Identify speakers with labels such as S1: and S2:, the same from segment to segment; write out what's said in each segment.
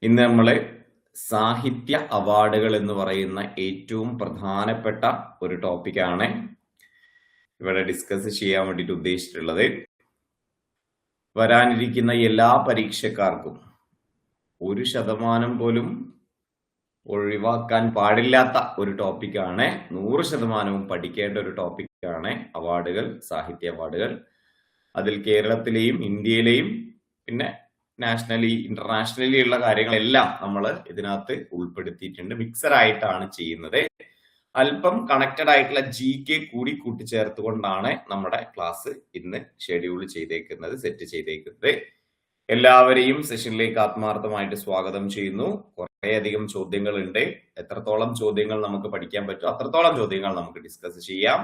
S1: ഇന്ന് നമ്മൾ സാഹിത്യ അവാർഡുകൾ എന്ന് പറയുന്ന ഏറ്റവും പ്രധാനപ്പെട്ട ഒരു ടോപ്പിക്കാണ് ഇവിടെ ഡിസ്കസ് ചെയ്യാൻ വേണ്ടിയിട്ട് ഉദ്ദേശിച്ചിട്ടുള്ളത്. വരാനിരിക്കുന്ന എല്ലാ പരീക്ഷക്കാർക്കും 1% പോലും ഒഴിവാക്കാൻ പാടില്ലാത്ത ഒരു ടോപ്പിക്കാണ്. 100% പഠിക്കേണ്ട ഒരു ടോപ്പിക്കാണ് അവാർഡുകൾ, സാഹിത്യ അവാർഡുകൾ. അതിൽ കേരളത്തിലെയും ഇന്ത്യയിലെയും പിന്നെ നാഷണലി ഇന്റർനാഷണലി ഉള്ള കാര്യങ്ങളെല്ലാം നമ്മൾ ഇതിനകത്ത് ഉൾപ്പെടുത്തിയിട്ടുണ്ട്. മിക്സർ ആയിട്ടാണ് ചെയ്യുന്നത്. അല്പം കണക്റ്റഡ് ആയിട്ടുള്ള GK കൂടി കൂട്ടിച്ചേർത്തുകൊണ്ടാണ് നമ്മുടെ ക്ലാസ് ഇന്ന് ഷെഡ്യൂൾ ചെയ്തേക്കുന്നത്, സെറ്റ് ചെയ്തേക്കുന്നത്. എല്ലാവരെയും സെഷനിലേക്ക് ആത്മാർത്ഥമായിട്ട് സ്വാഗതം ചെയ്യുന്നു. കുറേയധികം ചോദ്യങ്ങളുണ്ട്. എത്രത്തോളം ചോദ്യങ്ങൾ നമുക്ക് പഠിക്കാൻ പറ്റും അത്രത്തോളം ചോദ്യങ്ങൾ നമുക്ക് ഡിസ്കസ് ചെയ്യാം.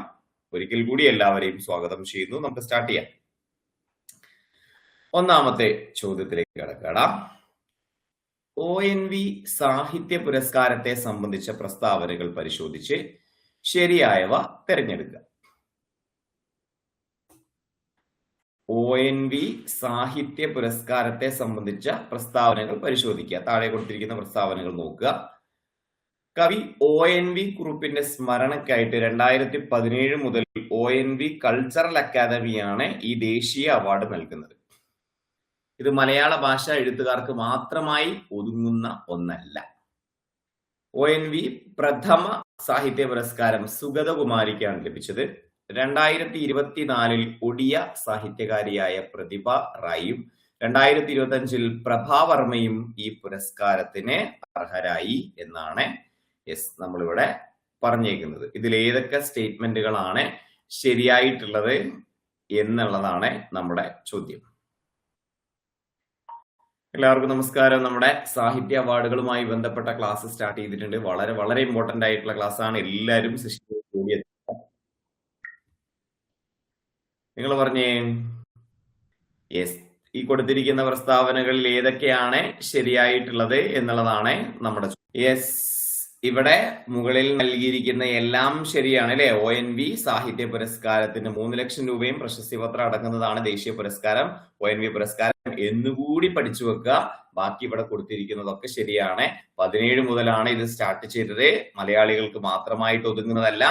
S1: ഒരിക്കൽ കൂടി എല്ലാവരെയും സ്വാഗതം ചെയ്യുന്നു. നമുക്ക് സ്റ്റാർട്ട് ചെയ്യാം. ഒന്നാമത്തെ ചോദ്യത്തിലേക്ക് കടക്കാം. ONV സാഹിത്യ പുരസ്കാരത്തെ സംബന്ധിച്ച പ്രസ്താവനകൾ പരിശോധിച്ച് ശരിയായവ തിരഞ്ഞെടുക്കുക. ONV സാഹിത്യ പുരസ്കാരത്തെ സംബന്ധിച്ച പ്രസ്താവനകൾ പരിശോധിക്കുക. താഴെ കൊടുത്തിരിക്കുന്ന പ്രസ്താവനകൾ നോക്കുക. കവി ONV കുറുപ്പിന്റെ സ്മരണയ്ക്കായിട്ട് 2017 മുതൽ ONV കൾച്ചറൽ അക്കാദമിയാണ് ഈ ദേശീയ അവാർഡ് നൽകുന്നത്. ഇത് മലയാള ഭാഷ എഴുത്തുകാർക്ക് മാത്രമായി ഒതുങ്ങുന്ന ഒന്നല്ല. ONV പ്രഥമ സാഹിത്യ പുരസ്കാരം സുഗതകുമാരിക്കാണ് ലഭിച്ചത്. 2024 ഒഡിയ സാഹിത്യകാരിയായ പ്രതിഭ റായിയും 2025 പ്രഭാവർമ്മയും ഈ പുരസ്കാരത്തിന് അർഹരായി എന്നാണ് നമ്മളിവിടെ പറഞ്ഞേക്കുന്നത്. ഇതിൽ ഏതൊക്കെ സ്റ്റേറ്റ്മെന്റുകളാണ് ശരിയായിട്ടുള്ളത് എന്നുള്ളതാണ് നമ്മുടെ ചോദ്യം. എല്ലാവർക്കും നമസ്കാരം. നമ്മുടെ സാഹിത്യ അവാർഡുകളുമായി ബന്ധപ്പെട്ട ക്ലാസ് സ്റ്റാർട്ട് ചെയ്തിട്ടുണ്ട്. വളരെ വളരെ ഇമ്പോർട്ടന്റ് ആയിട്ടുള്ള ക്ലാസ് ആണ്. എല്ലാവരും നിങ്ങൾ പറഞ്ഞേ യെസ്. ഈ കൊടുത്തിരിക്കുന്ന പ്രസ്താവനകളിൽ ഏതൊക്കെയാണ് ശരിയായിട്ടുള്ളത് എന്നുള്ളതാണ് നമ്മുടെ യെസ്. ഇവിടെ മുകളിൽ നൽകിയിരിക്കുന്ന എല്ലാം ശരിയാണ് അല്ലെ. ONV സാഹിത്യ പുരസ്കാരത്തിന് 3 ലക്ഷം രൂപയും പ്രശസ്തി പത്രം അടങ്ങുന്നതാണ് ദേശീയ പുരസ്കാരം. ONV പുരസ്കാരം എന്നുകൂടി പഠിച്ചു വെക്കുക. ബാക്കി ഇവിടെ കൊടുത്തിരിക്കുന്നതൊക്കെ ശരിയാണ്. 17 മുതലാണ് ഇത് സ്റ്റാർട്ട് ചെയ്തത്. മലയാളികൾക്ക് മാത്രമായിട്ട് ഒതുങ്ങുന്നതല്ല.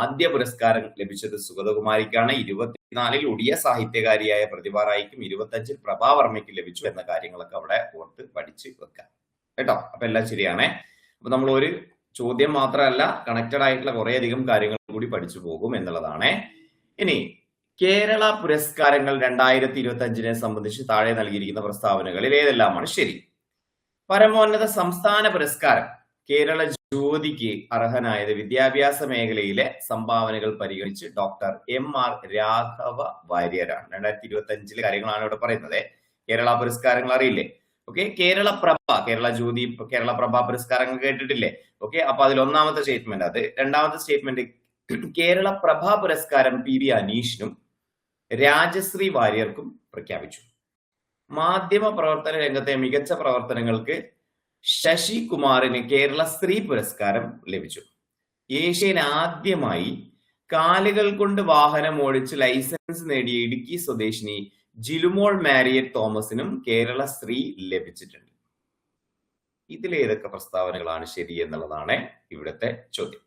S1: ആദ്യ പുരസ്കാരം ലഭിച്ചത് സുഗതകുമാരിക്കാണ്. 24 ഒഡിയ സാഹിത്യകാരിയായ പ്രതിഭ റായിക്കും 25 പ്രഭാവർമ്മയ്ക്കും ലഭിച്ചു എന്ന കാര്യങ്ങളൊക്കെ അവിടെ ഓർത്ത് പഠിച്ച് വെക്കാം കേട്ടോ. അപ്പൊ എല്ലാം ശരിയാണ്. അപ്പൊ നമ്മൾ ഒരു ചോദ്യം മാത്രമല്ല, കണക്റ്റഡ് ആയിട്ടുള്ള കുറേയധികം കാര്യങ്ങൾ കൂടി പഠിച്ചു പോകും എന്നുള്ളതാണ്. ഇനി കേരള പുരസ്കാരങ്ങൾ 2025 സംബന്ധിച്ച് താഴെ നൽകിയിരിക്കുന്ന പ്രസ്താവനകളിൽ ഏതെല്ലാമാണ് ശരി? പരമോന്നത സംസ്ഥാന പുരസ്കാരം കേരള ജ്യോതിക്ക് അർഹനായത് വിദ്യാഭ്യാസ മേഖലയിലെ സംഭാവനകൾ പരിഗണിച്ച് ഡോക്ടർ MR രാഘവ വാര്യരാണ്. 2025 കാര്യങ്ങളാണ് ഇവിടെ പറയുന്നത്. കേരള പുരസ്കാരങ്ങൾ അറിയില്ലേ? ഓക്കെ. കേരള പ്രഭ, കേരള ജ്യോതി, കേരള പ്രഭ പുരസ്കാരങ്ങൾ കേട്ടിട്ടില്ലേ? ഓക്കെ. അപ്പൊ അതിൽ ഒന്നാമത്തെ സ്റ്റേറ്റ്മെന്റ് അത്. രണ്ടാമത്തെ സ്റ്റേറ്റ്മെന്റ് കേരള പ്രഭ പുരസ്കാരം PV അനീഷിനും രാജശ്രീ വാര്യർക്കും പ്രഖ്യാപിച്ചു. മാധ്യമ പ്രവർത്തന രംഗത്തെ മികച്ച പ്രവർത്തനങ്ങൾക്ക് ശശി കുമാറിന് കേരള സ്ത്രീ പുരസ്കാരം ലഭിച്ചു. ഏഷ്യയിൽ ആദ്യമായി കാലുകൾ കൊണ്ട് വാഹനം ഓടിച്ച് ലൈസൻസ് നേടിയ ഇടുക്കി സ്വദേശിനി ജിലുമോൾ മാരിയറ്റ് തോമസിനും കേരള സ്ത്രീ ലഭിച്ചിട്ടുണ്ട്. ഇതിലേതൊക്കെ പ്രസ്താവനകളാണ് ശരി എന്നുള്ളതാണ് ഇവിടുത്തെ ചോദ്യം.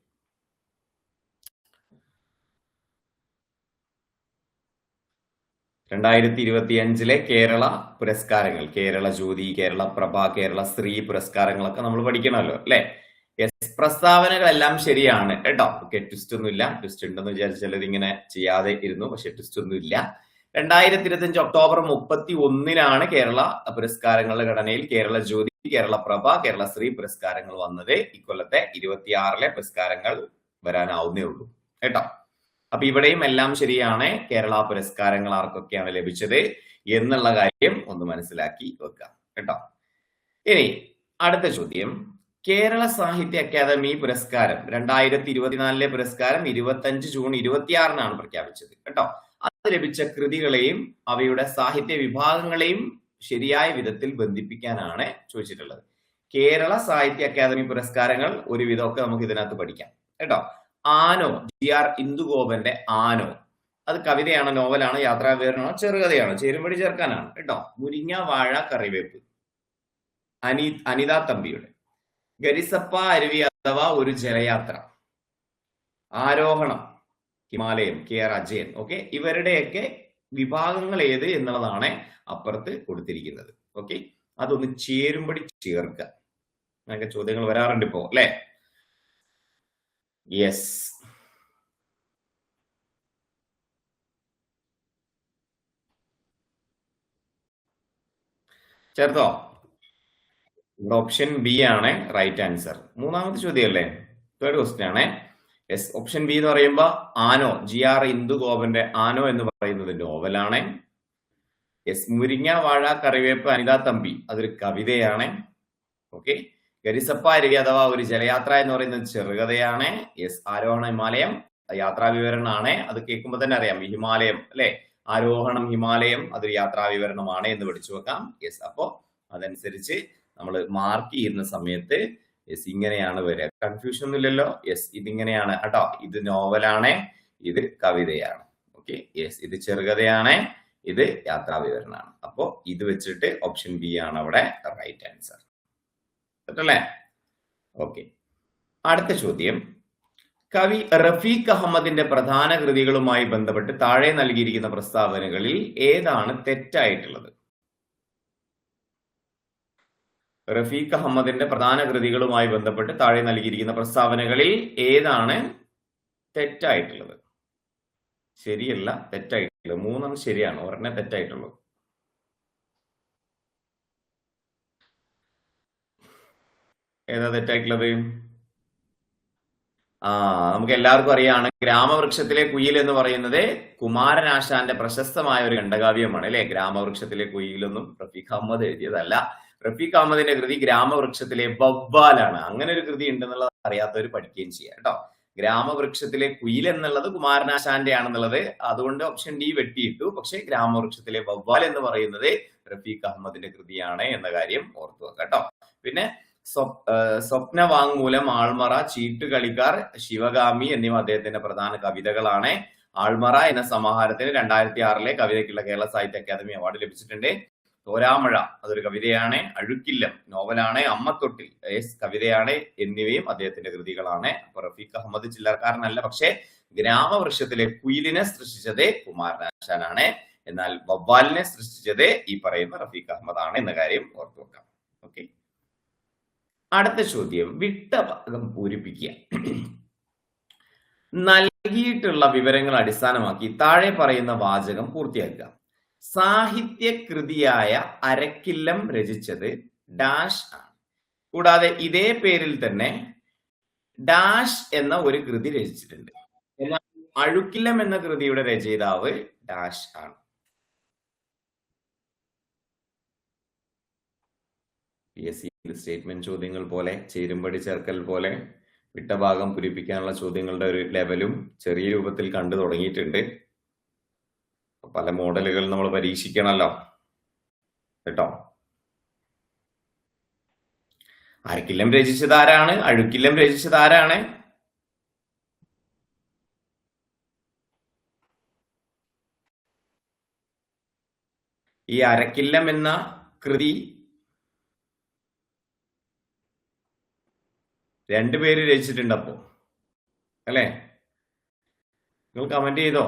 S1: (2025) കേരള പുരസ്കാരങ്ങൾ, കേരള ജ്യോതി, കേരള പ്രഭ, കേരള സ്ത്രീ പുരസ്കാരങ്ങളൊക്കെ നമ്മൾ പഠിക്കണമല്ലോ അല്ലെ. പ്രസ്താവനകളെല്ലാം ശരിയാണ് കേട്ടോ. ഓക്കെ. ട്വിസ്റ്റ് ഒന്നും ഇല്ല. ട്വിസ്റ്റ് ഉണ്ടെന്ന് വിചാരിച്ച് ചിലത് ഇങ്ങനെ ചെയ്യാതെ ഇരുന്നു, പക്ഷെ ട്വിസ്റ്റ് ഒന്നും ഇല്ല. 2025 ഒക്ടോബർ 31 കേരള പുരസ്കാരങ്ങളുടെ ഘടനയിൽ കേരള ജ്യോതി, കേരള പ്രഭ, കേരള സ്ത്രീ പുരസ്കാരങ്ങൾ വന്നത്. ഇക്കൊല്ലത്തെ 26 പുരസ്കാരങ്ങൾ വരാനാവുന്നേ ഉള്ളൂ കേട്ടോ. അപ്പൊ ഇവിടെയും എല്ലാം ശരിയാണ്. കേരള പുരസ്കാരങ്ങൾ ആർക്കൊക്കെയാണ് ലഭിച്ചത് എന്നുള്ള കാര്യം ഒന്ന് മനസ്സിലാക്കി വെക്കാം കേട്ടോ. ഇനി അടുത്ത ചോദ്യം. കേരള സാഹിത്യ അക്കാദമി പുരസ്കാരം 2024 പുരസ്കാരം 25 ജൂൺ 26 പ്രഖ്യാപിച്ചത് കേട്ടോ. അത് ലഭിച്ച കൃതികളെയും അവയുടെ സാഹിത്യ വിഭാഗങ്ങളെയും ശരിയായ വിധത്തിൽ ബന്ധിപ്പിക്കാനാണ് ചോദിച്ചിട്ടുള്ളത്. കേരള സാഹിത്യ അക്കാദമി പുരസ്കാരങ്ങൾ ഒരു വിധമൊക്കെ നമുക്ക് ഇതിനകത്ത് പഠിക്കാം കേട്ടോ. ആനോ, GR ഇന്ദുഗോപന്റെ ആനോ, അത് കവിതയാണോ, നോവലാണോ, യാത്രാവിവരണമാണോ, ചെറുകഥയാണോ? ചേരുംപടി ചേർക്കാനാണ് കേട്ടോ. മുരിങ്ങ, വാഴ, കറിവേപ്പ്. അനിതാ തമ്പിയുടെ, ഗരിസപ്പ അരുവി അഥവാ ഒരു ജലയാത്ര, ആരോഹണം ഹിമാലയം KR അജയൻ. ഓക്കെ, ഇവരുടെയൊക്കെ വിഭാഗങ്ങൾ ഏത് എന്നുള്ളതാണ് അപ്പുറത്ത് കൊടുത്തിരിക്കുന്നത്. ഓക്കെ, അതൊന്ന് ചേരുമ്പടി ചേർക്കുക. അങ്ങനെയൊക്കെ ചോദ്യങ്ങൾ വരാറുണ്ട് ഇപ്പോ, അല്ലെ? യെസ്, ചേർത്തോ? ഇവിടെ ഓപ്ഷൻ ബി ആണ് റൈറ്റ് ആൻസർ. മൂന്നാമത്തെ ചോദ്യം അല്ലേ? തേർഡ് ക്വസ്റ്റ്യൻ ആണ്. യെസ്, ഓപ്ഷൻ ബി എന്ന് പറയുമ്പോ ആനോ, GR ഇന്ദുഗോപന്റെ ആനോ എന്ന് പറയുന്നത് നോവലാണ്. യെസ്, മുരിങ്ങ വാഴ കറിവേപ്പ് അനിതാ തമ്പി അതൊരു കവിതയാണ്. ഓക്കെ, ഗരിസപ്പ അരുവി അഥവാ ഒരു ജലയാത്ര എന്ന് പറയുന്നത് ചെറുകഥയാണ്. യെസ്, ആരോഹണ ഹിമാലയം യാത്രാ വിവരണമാണ്. അത് കേൾക്കുമ്പോൾ തന്നെ അറിയാം, ഹിമാലയം അല്ലെ, ആരോഹണം ഹിമാലയം അതൊരു യാത്രാ വിവരണമാണ് എന്ന് പഠിച്ചു വെക്കാം. യെസ്, അപ്പോ അതനുസരിച്ച് നമ്മൾ മാർക്ക് ചെയ്യുന്ന സമയത്ത് യെസ് ഇങ്ങനെയാണ് വരിക. കൺഫ്യൂഷൻ ഒന്നും ഇല്ലല്ലോ? യെസ്, ഇതിങ്ങനെയാണ് കേട്ടോ. ഇത് നോവലാണ്, ഇത് കവിതയാണ്. ഓക്കെ, യെസ്, ഇത് ചെറുകഥയാണ്, ഇത് യാത്രാ വിവരണമാണ്. അപ്പോ ഇത് വെച്ചിട്ട് ഓപ്ഷൻ ബി ആണ് അവിടെ റൈറ്റ് ആൻസർ. അല്ലേ? ഓക്കെ, അടുത്ത ചോദ്യം. കവി റഫീഖ് അഹമ്മദിന്റെ പ്രധാന കൃതികളുമായി ബന്ധപ്പെട്ട് താഴെ നൽകിയിരിക്കുന്ന പ്രസ്താവനകളിൽ ഏതാണ് തെറ്റായിട്ടുള്ളത്? റഫീഖ് അഹമ്മദിന്റെ പ്രധാന കൃതികളുമായി ബന്ധപ്പെട്ട് താഴെ നൽകിയിരിക്കുന്ന പ്രസ്താവനകളിൽ ഏതാണ് തെറ്റായിട്ടുള്ളത്? ശരിയല്ല, തെറ്റായിട്ടുള്ളത്. മൂന്നെണ്ണം ശരിയാണ്, ഒരെണ്ണം തെറ്റായിട്ടുള്ളത്. ഏതാ തെറ്റായിട്ടുള്ളത്? നമുക്ക് എല്ലാവർക്കും അറിയാണ്, ഗ്രാമവൃക്ഷത്തിലെ കുയിൽ എന്ന് പറയുന്നത് കുമാരനാശാന്റെ പ്രശസ്തമായ ഒരു ഖണ്ഡകാവ്യമാണ് അല്ലെ. ഗ്രാമവൃക്ഷത്തിലെ കുയിലൊന്നും റഫീഖ് അഹമ്മദ് എഴുതിയതല്ല. റഫീഖ് അഹമ്മദിന്റെ കൃതി ഗ്രാമവൃക്ഷത്തിലെ വവ്വാലാണ്. അങ്ങനെ ഒരു കൃതി ഉണ്ടെന്നുള്ളത് അറിയാത്തവർ പഠിക്കുകയും ചെയ്യാം കേട്ടോ. ഗ്രാമവൃക്ഷത്തിലെ കുയിൽ എന്നുള്ളത് കുമാരനാശാന്റെ ആണെന്നുള്ളത്, അതുകൊണ്ട് ഓപ്ഷൻ ഡി വെട്ടിയിട്ടു. പക്ഷെ ഗ്രാമവൃക്ഷത്തിലെ വവ്വാൽ എന്ന് പറയുന്നത് റഫീഖ് അഹമ്മദിന്റെ കൃതിയാണ് എന്ന കാര്യം ഓർത്തു വെക്കാം കേട്ടോ. പിന്നെ സ്വപ്ന വാങ്മൂലം, ആൾമറ, ചീട്ടുകളിക്കാർ, ശിവഗാമി എന്നിവ അദ്ദേഹത്തിന്റെ പ്രധാന കവിതകളാണ്. ആൾമറ എന്ന സമാഹാരത്തിന് 2006 കവിതയ്ക്കുള്ള കേരള സാഹിത്യ അക്കാദമി അവാർഡ് ലഭിച്ചിട്ടുണ്ട്. തോരാമഴ അതൊരു കവിതയാണ്. അഴുക്കില്ലം നോവലാണ്. അമ്മത്തൊട്ടിൽ കവിതയാണ്. എന്നിവയും അദ്ദേഹത്തിന്റെ കൃതികളാണ്. അപ്പൊ റഫീഖ് അഹമ്മദ് ചില്ലറക്കാരനല്ല. പക്ഷെ ഗ്രാമവൃക്ഷത്തിലെ കുയിലിനെ സൃഷ്ടിച്ചത് കുമാരനാശാനാണ്. എന്നാൽ വവ്വാലിനെ സൃഷ്ടിച്ചത് ഈ പറയുന്ന റഫീഖ് അഹമ്മദ് ആണ് എന്ന കാര്യം ഓർത്തു വെക്കാം. ഓക്കെ, അടുത്ത ചോദ്യം. വിട്ട ഭാഗം പൂരിപ്പിക്കുക. നൽകിയിട്ടുള്ള വിവരങ്ങൾ അടിസ്ഥാനമാക്കി താഴെ പറയുന്ന വാചകം പൂർത്തിയാക്കുക. സാഹിത്യകൃതിയായ അരക്കില്ലം രചിച്ചത് ഡാഷ് ആണ്. കൂടാതെ ഇതേ പേരിൽ തന്നെ ഡാഷ് എന്ന ഒരു കൃതി രചിച്ചിട്ടുണ്ട്. എന്നാൽ അഴുക്കില്ലം എന്ന കൃതിയുടെ രചയിതാവ് ഡാഷ് ആണ്. PSC സ്റ്റേറ്റ്മെന്റ് ചോദ്യങ്ങൾ പോലെ, ചേരുംപടി ചേർക്കൽ പോലെ വിട്ട ഭാഗം പൂരിപ്പിക്കാനുള്ള ചോദ്യങ്ങളുടെ ഒരു ലെവലും ചെറിയ രൂപത്തിൽ കണ്ടു തുടങ്ങിയിട്ടുണ്ട്. പല മോഡലുകൾ നമ്മൾ പരീക്ഷിക്കണമല്ലോ കേട്ടോ. അരക്കില്ലം രചിച്ചത് ആരാണ്? അഴുക്കില്ലം രചിച്ചത് ആരാണ്? ഈ അരക്കില്ലം എന്ന കൃതി രണ്ടുപേര് രചിച്ചിട്ടുണ്ട്. അപ്പോ അല്ലേ? നിങ്ങൾ കമന്റ് ചെയ്തോ?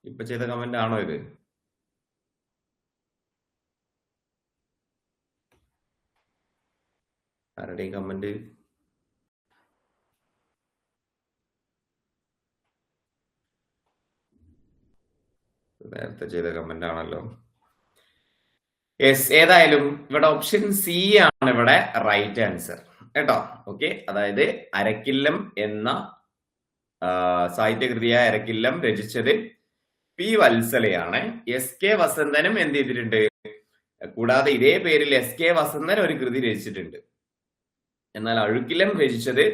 S1: ഇപ്പൊ ചെയ്ത കമന്റ് ആണോ ഇത്? ആരുടെയും കമന്റ്? നേരത്തെ ചെയ്ത കമന്റ് ആണല്ലോ. യെസ്, ഏതായാലും ഇവിടെ ഓപ്ഷൻ സി ആണ് ഇവിടെ റൈറ്റ് ആൻസർ കേട്ടോ. ഓക്കെ, അതായത് അരക്കില്ലം എന്ന സാഹിത്യകൃതിയായ അരക്കില്ലം രചിച്ചത് P. വത്സലയാണ്. SK വസന്തനും എന്ത് ചെയ്തിട്ടുണ്ട്? കൂടാതെ ഇതേ പേരിൽ SK വസന്തൻ ഒരു കൃതി രചിച്ചിട്ടുണ്ട്. എന്നാൽ അഴുക്കില്ലം രചിച്ചത്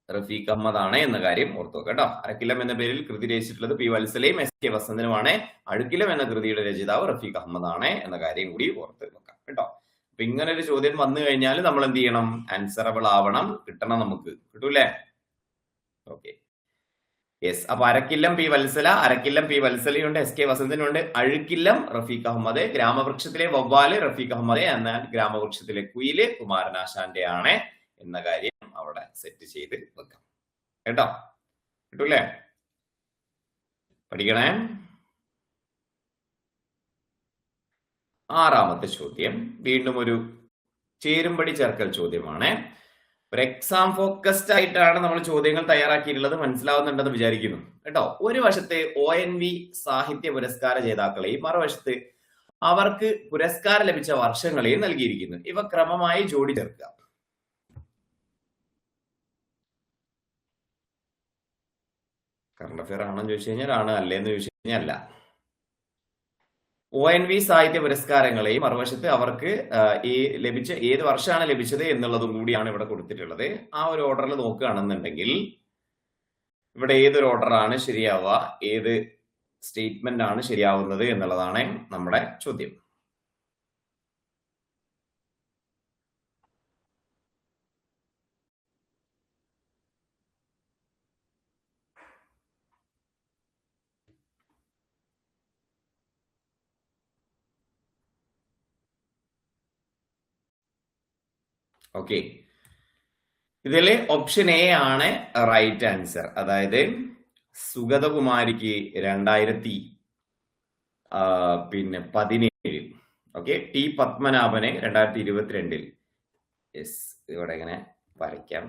S1: റഫീഖ് അഹമ്മദ് ആണ് എന്ന കാര്യം ഓർത്തു കേട്ടോ. അരക്കില്ലം എന്ന പേരിൽ കൃതി രചിച്ചിട്ടുള്ളത് P. വത്സലയും SK വസന്തനുമാണ്. അഴുക്കില്ലം എന്ന കൃതിയുടെ രചയിതാവ് റഫീഖ് അഹമ്മദ് ആണ് എന്ന കാര്യം കൂടി ഓർത്ത് വെക്കാം കേട്ടോ. അപ്പൊ ഇങ്ങനെ ഒരു ചോദ്യം വന്നു കഴിഞ്ഞാൽ നമ്മൾ എന്ത് ചെയ്യണം? ആൻസറബിൾ ആവണം, കിട്ടണം, നമുക്ക് കിട്ടൂലേ? Okay, yes. അപ്പൊ അരക്കില്ലം പി വത്സല, അരക്കില്ലം പി വത്സലയുണ്ട്, എസ് കെ വസന്തനുണ്ട്. അഴുക്കില്ലം റഫീഖ് അഹമ്മദ്, ഗ്രാമവൃക്ഷത്തിലെ വവ്വാല് റഫീഖ് അഹമ്മദ്, എന്നാൽ ഗ്രാമവൃക്ഷത്തിലെ കുയില് കുമാരനാശാന്റെ ആണ് എന്ന കാര്യം അവിടെ സെറ്റ് ചെയ്ത് വെക്കാം കേട്ടോ. കിട്ടൂലേ? പഠിക്കണേ. ആറാമത്തെ ചോദ്യം വീണ്ടും ഒരു ചേരുംപടി ചേർക്കൽ ചോദ്യമാണ്. ഒരു എക്സാം ഫോക്കസ്ഡ് ആയിട്ടാണ് നമ്മൾ ചോദ്യങ്ങൾ തയ്യാറാക്കിയിട്ടുള്ളത്, മനസ്സിലാവുന്നുണ്ടെന്ന് വിചാരിക്കുന്നു കേട്ടോ. ഒരു വശത്ത് ONV സാഹിത്യ പുരസ്കാര ജേതാക്കളെയും മറുവശത്ത് അവർക്ക് പുരസ്കാരം ലഭിച്ച വർഷങ്ങളെയും നൽകിയിരിക്കുന്നു. ഇവ ക്രമമായി ജോഡി ചേർക്കുക. കറണ്ട് അഫയർ ആണെന്ന് ചോദിച്ചു കഴിഞ്ഞാൽ ആണ്, അല്ലേന്ന് ചോദിച്ചു കഴിഞ്ഞാൽ അല്ല. ONV സാഹിത്യ പുരസ്കാരങ്ങളെയും മറുവശത്ത് അവർക്ക് ഈ ലഭിച്ച ഏത് വർഷമാണ് ലഭിച്ചത് എന്നുള്ളതും കൂടിയാണ് ഇവിടെ കൊടുത്തിട്ടുള്ളത്. ആ ഒരു ഓർഡറിൽ നോക്കുകയാണെന്നുണ്ടെങ്കിൽ ഇവിടെ ഏതൊരു ഓർഡറാണ് ശരിയാവുക, ഏത് സ്റ്റേറ്റ്മെന്റ് ആണ് ശരിയാവുന്നത് എന്നുള്ളതാണ് നമ്മുടെ ചോദ്യം. ഓക്കെ, ഇതില് ഓപ്ഷൻ എ ആണ് റൈറ്റ് ആൻസർ. അതായത് സുഗതകുമാരിക്ക് 2017. ഓക്കെ, ടി പത്മനാഭന് 2022. യെസ്, ഇവിടെ ഇങ്ങനെ വരയ്ക്കാം.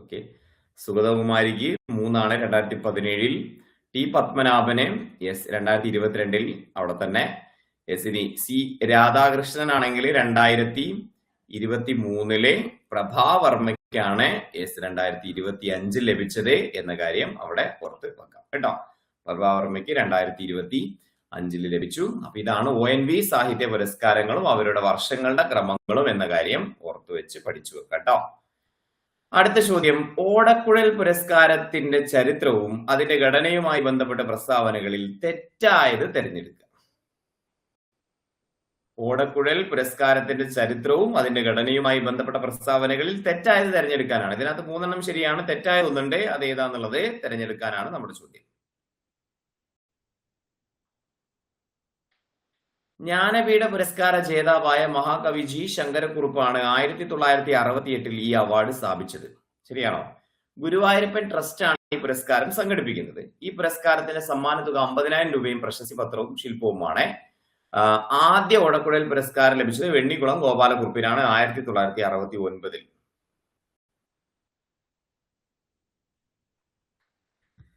S1: ഓക്കെ, സുഗതകുമാരിക്ക് 3 2017, ടി പത്മനാഭന് യെസ് 2022 അവിടെ തന്നെ. യെസ്, ഇനി സി രാധാകൃഷ്ണൻ ആണെങ്കിൽ 2023, പ്രഭാവർമ്മയ്ക്കാണ് യെസ് 2025 ലഭിച്ചത് എന്ന കാര്യം അവിടെ പുറത്ത് വെക്കാം കേട്ടോ. പ്രഭാവർമ്മയ്ക്ക് 2025 ലഭിച്ചു. അപ്പൊ ഇതാണ് ONV സാഹിത്യ പുരസ്കാരങ്ങളും അവരുടെ വർഷങ്ങളുടെ ക്രമങ്ങളും എന്ന കാര്യം ഓർത്തു വെച്ച് പഠിച്ചു വെക്കാം കേട്ടോ. അടുത്ത ചോദ്യം, ഓടക്കുഴൽ പുരസ്കാരത്തിന്റെ ചരിത്രവും അതിന്റെ ഘടനയുമായി ബന്ധപ്പെട്ട പ്രസ്താവനകളിൽ തെറ്റായത് തിരഞ്ഞെടുക്കുക. ഓടക്കുഴൽ പുരസ്കാരത്തിന്റെ ചരിത്രവും അതിന്റെ ഘടനയുമായി ബന്ധപ്പെട്ട പ്രസ്താവനകളിൽ തെറ്റായത് തിരഞ്ഞെടുക്കാനാണ്. ഇതിനകത്ത് 3 ശരിയാണ്, തെറ്റായത് ഒന്നുണ്ട്. അത് ഏതാന്നുള്ളത് തിരഞ്ഞെടുക്കാനാണ് നമ്മുടെ ചോദ്യം. ജ്ഞാനപീഠ പുരസ്കാര ജേതാവായ മഹാകവി ജി ശങ്കരക്കുറുപ്പാണ് 1968 ഈ അവാർഡ് സ്ഥാപിച്ചത്. ശരിയാണോ? ഗുരുവായൂരപ്പൻ ട്രസ്റ്റ് ആണ് ഈ പുരസ്കാരം സംഘടിപ്പിക്കുന്നത്. ഈ പുരസ്കാരത്തിന്റെ സമ്മാന തുക 50,000 രൂപയും പ്രശസ്തി പത്രവും ശില്പവുമാണ്. ആദ്യ ഓടക്കുഴൽ പുരസ്കാരം ലഭിച്ചത് വെണ്ണിക്കുളം ഗോപാലകുറുപ്പിനാണ് 1969.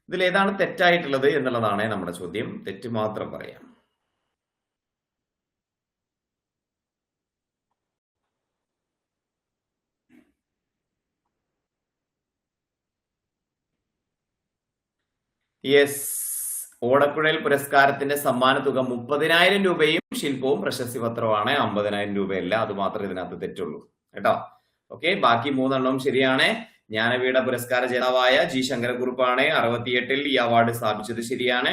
S1: ഇതിൽ ഏതാണ് തെറ്റായിട്ടുള്ളത് എന്നുള്ളതാണ് നമ്മുടെ ചോദ്യം. തെറ്റ് മാത്രം പറയാം. യെസ്, ഓടക്കുഴൽ പുരസ്കാരത്തിന്റെ സമ്മാന തുക 30,000 രൂപയും ശില്പവും പ്രശസ്തി പത്രവുമാണ്, 50,000 രൂപയല്ല. അത് മാത്രമേ ഇതിനകത്ത് തെറ്റുള്ളൂ കേട്ടോ. ഓക്കെ, ബാക്കി 3 ശരിയാണ്. ജ്ഞാനപീഠ പുരസ്കാര ജേതാവായ ജി ശങ്കരക്കുറുപ്പാണ് 68 ഈ അവാർഡ് സ്ഥാപിച്ചത്. ശരിയാണ്.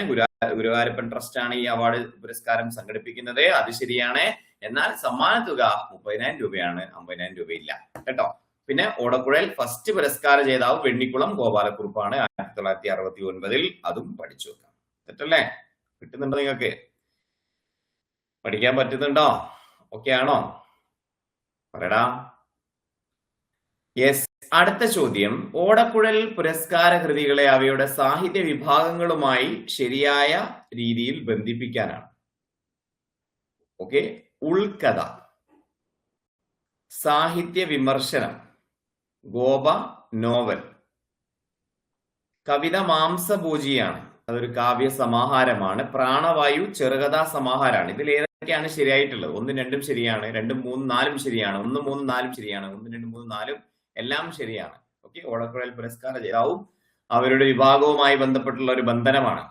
S1: ഗുരുവായൂരപ്പൻ ട്രസ്റ്റ് ആണ് ഈ അവാർഡ് പുരസ്കാരം സംഘടിപ്പിക്കുന്നത്. അത് ശരിയാണ്. എന്നാൽ സമ്മാന തുക 30,000 രൂപയാണ്, 50,000 രൂപയില്ല കേട്ടോ. പിന്നെ ഓടക്കുഴൽ ഫസ്റ്റ് പുരസ്കാര ജേതാവ് വെണ്ണിക്കുളം ഗോപാലക്കുറുപ്പാണ് 1969. അതും പഠിച്ചു വെക്കാം. തെറ്റല്ലേ? കിട്ടുന്നുണ്ടോ? നിങ്ങൾക്ക് പഠിക്കാൻ പറ്റുന്നുണ്ടോ? ഓക്കെ ആണോ? പറയടാ. യെസ്, അടുത്ത ചോദ്യം, ഓടക്കുഴൽ പുരസ്കാര കൃതികളെ അവയുടെ സാഹിത്യ വിഭാഗങ്ങളുമായി ശരിയായ രീതിയിൽ ബന്ധിപ്പിക്കാനാണ്. ഓക്കെ, ഉൾക്കഥ, സാഹിത്യ വിമർശനം, ഗോപ നോവൽ, കവിത മാംസഭോജിയാണ്, അതൊരു കാവ്യ സമാഹാരമാണ്, പ്രാണവായു ചെറുകഥാ സമാഹാരമാണ്. ഇതിൽ ഏതൊക്കെയാണ് ശരിയായിട്ടുള്ളത്? 1, 2 ശരിയാണ്, 2, 3, 4 ശരിയാണ്, 1, 3, 4 ശരിയാണ്, 1, 2, 3, 4 എല്ലാം ശരിയാണ്. ഓക്കെ, ഓടക്കുഴൽ പുരസ്കാര ജേതാവും അവരുടെ വിഭാഗവുമായി ബന്ധപ്പെട്ടുള്ള ഒരു ബന്ധനമാണ്.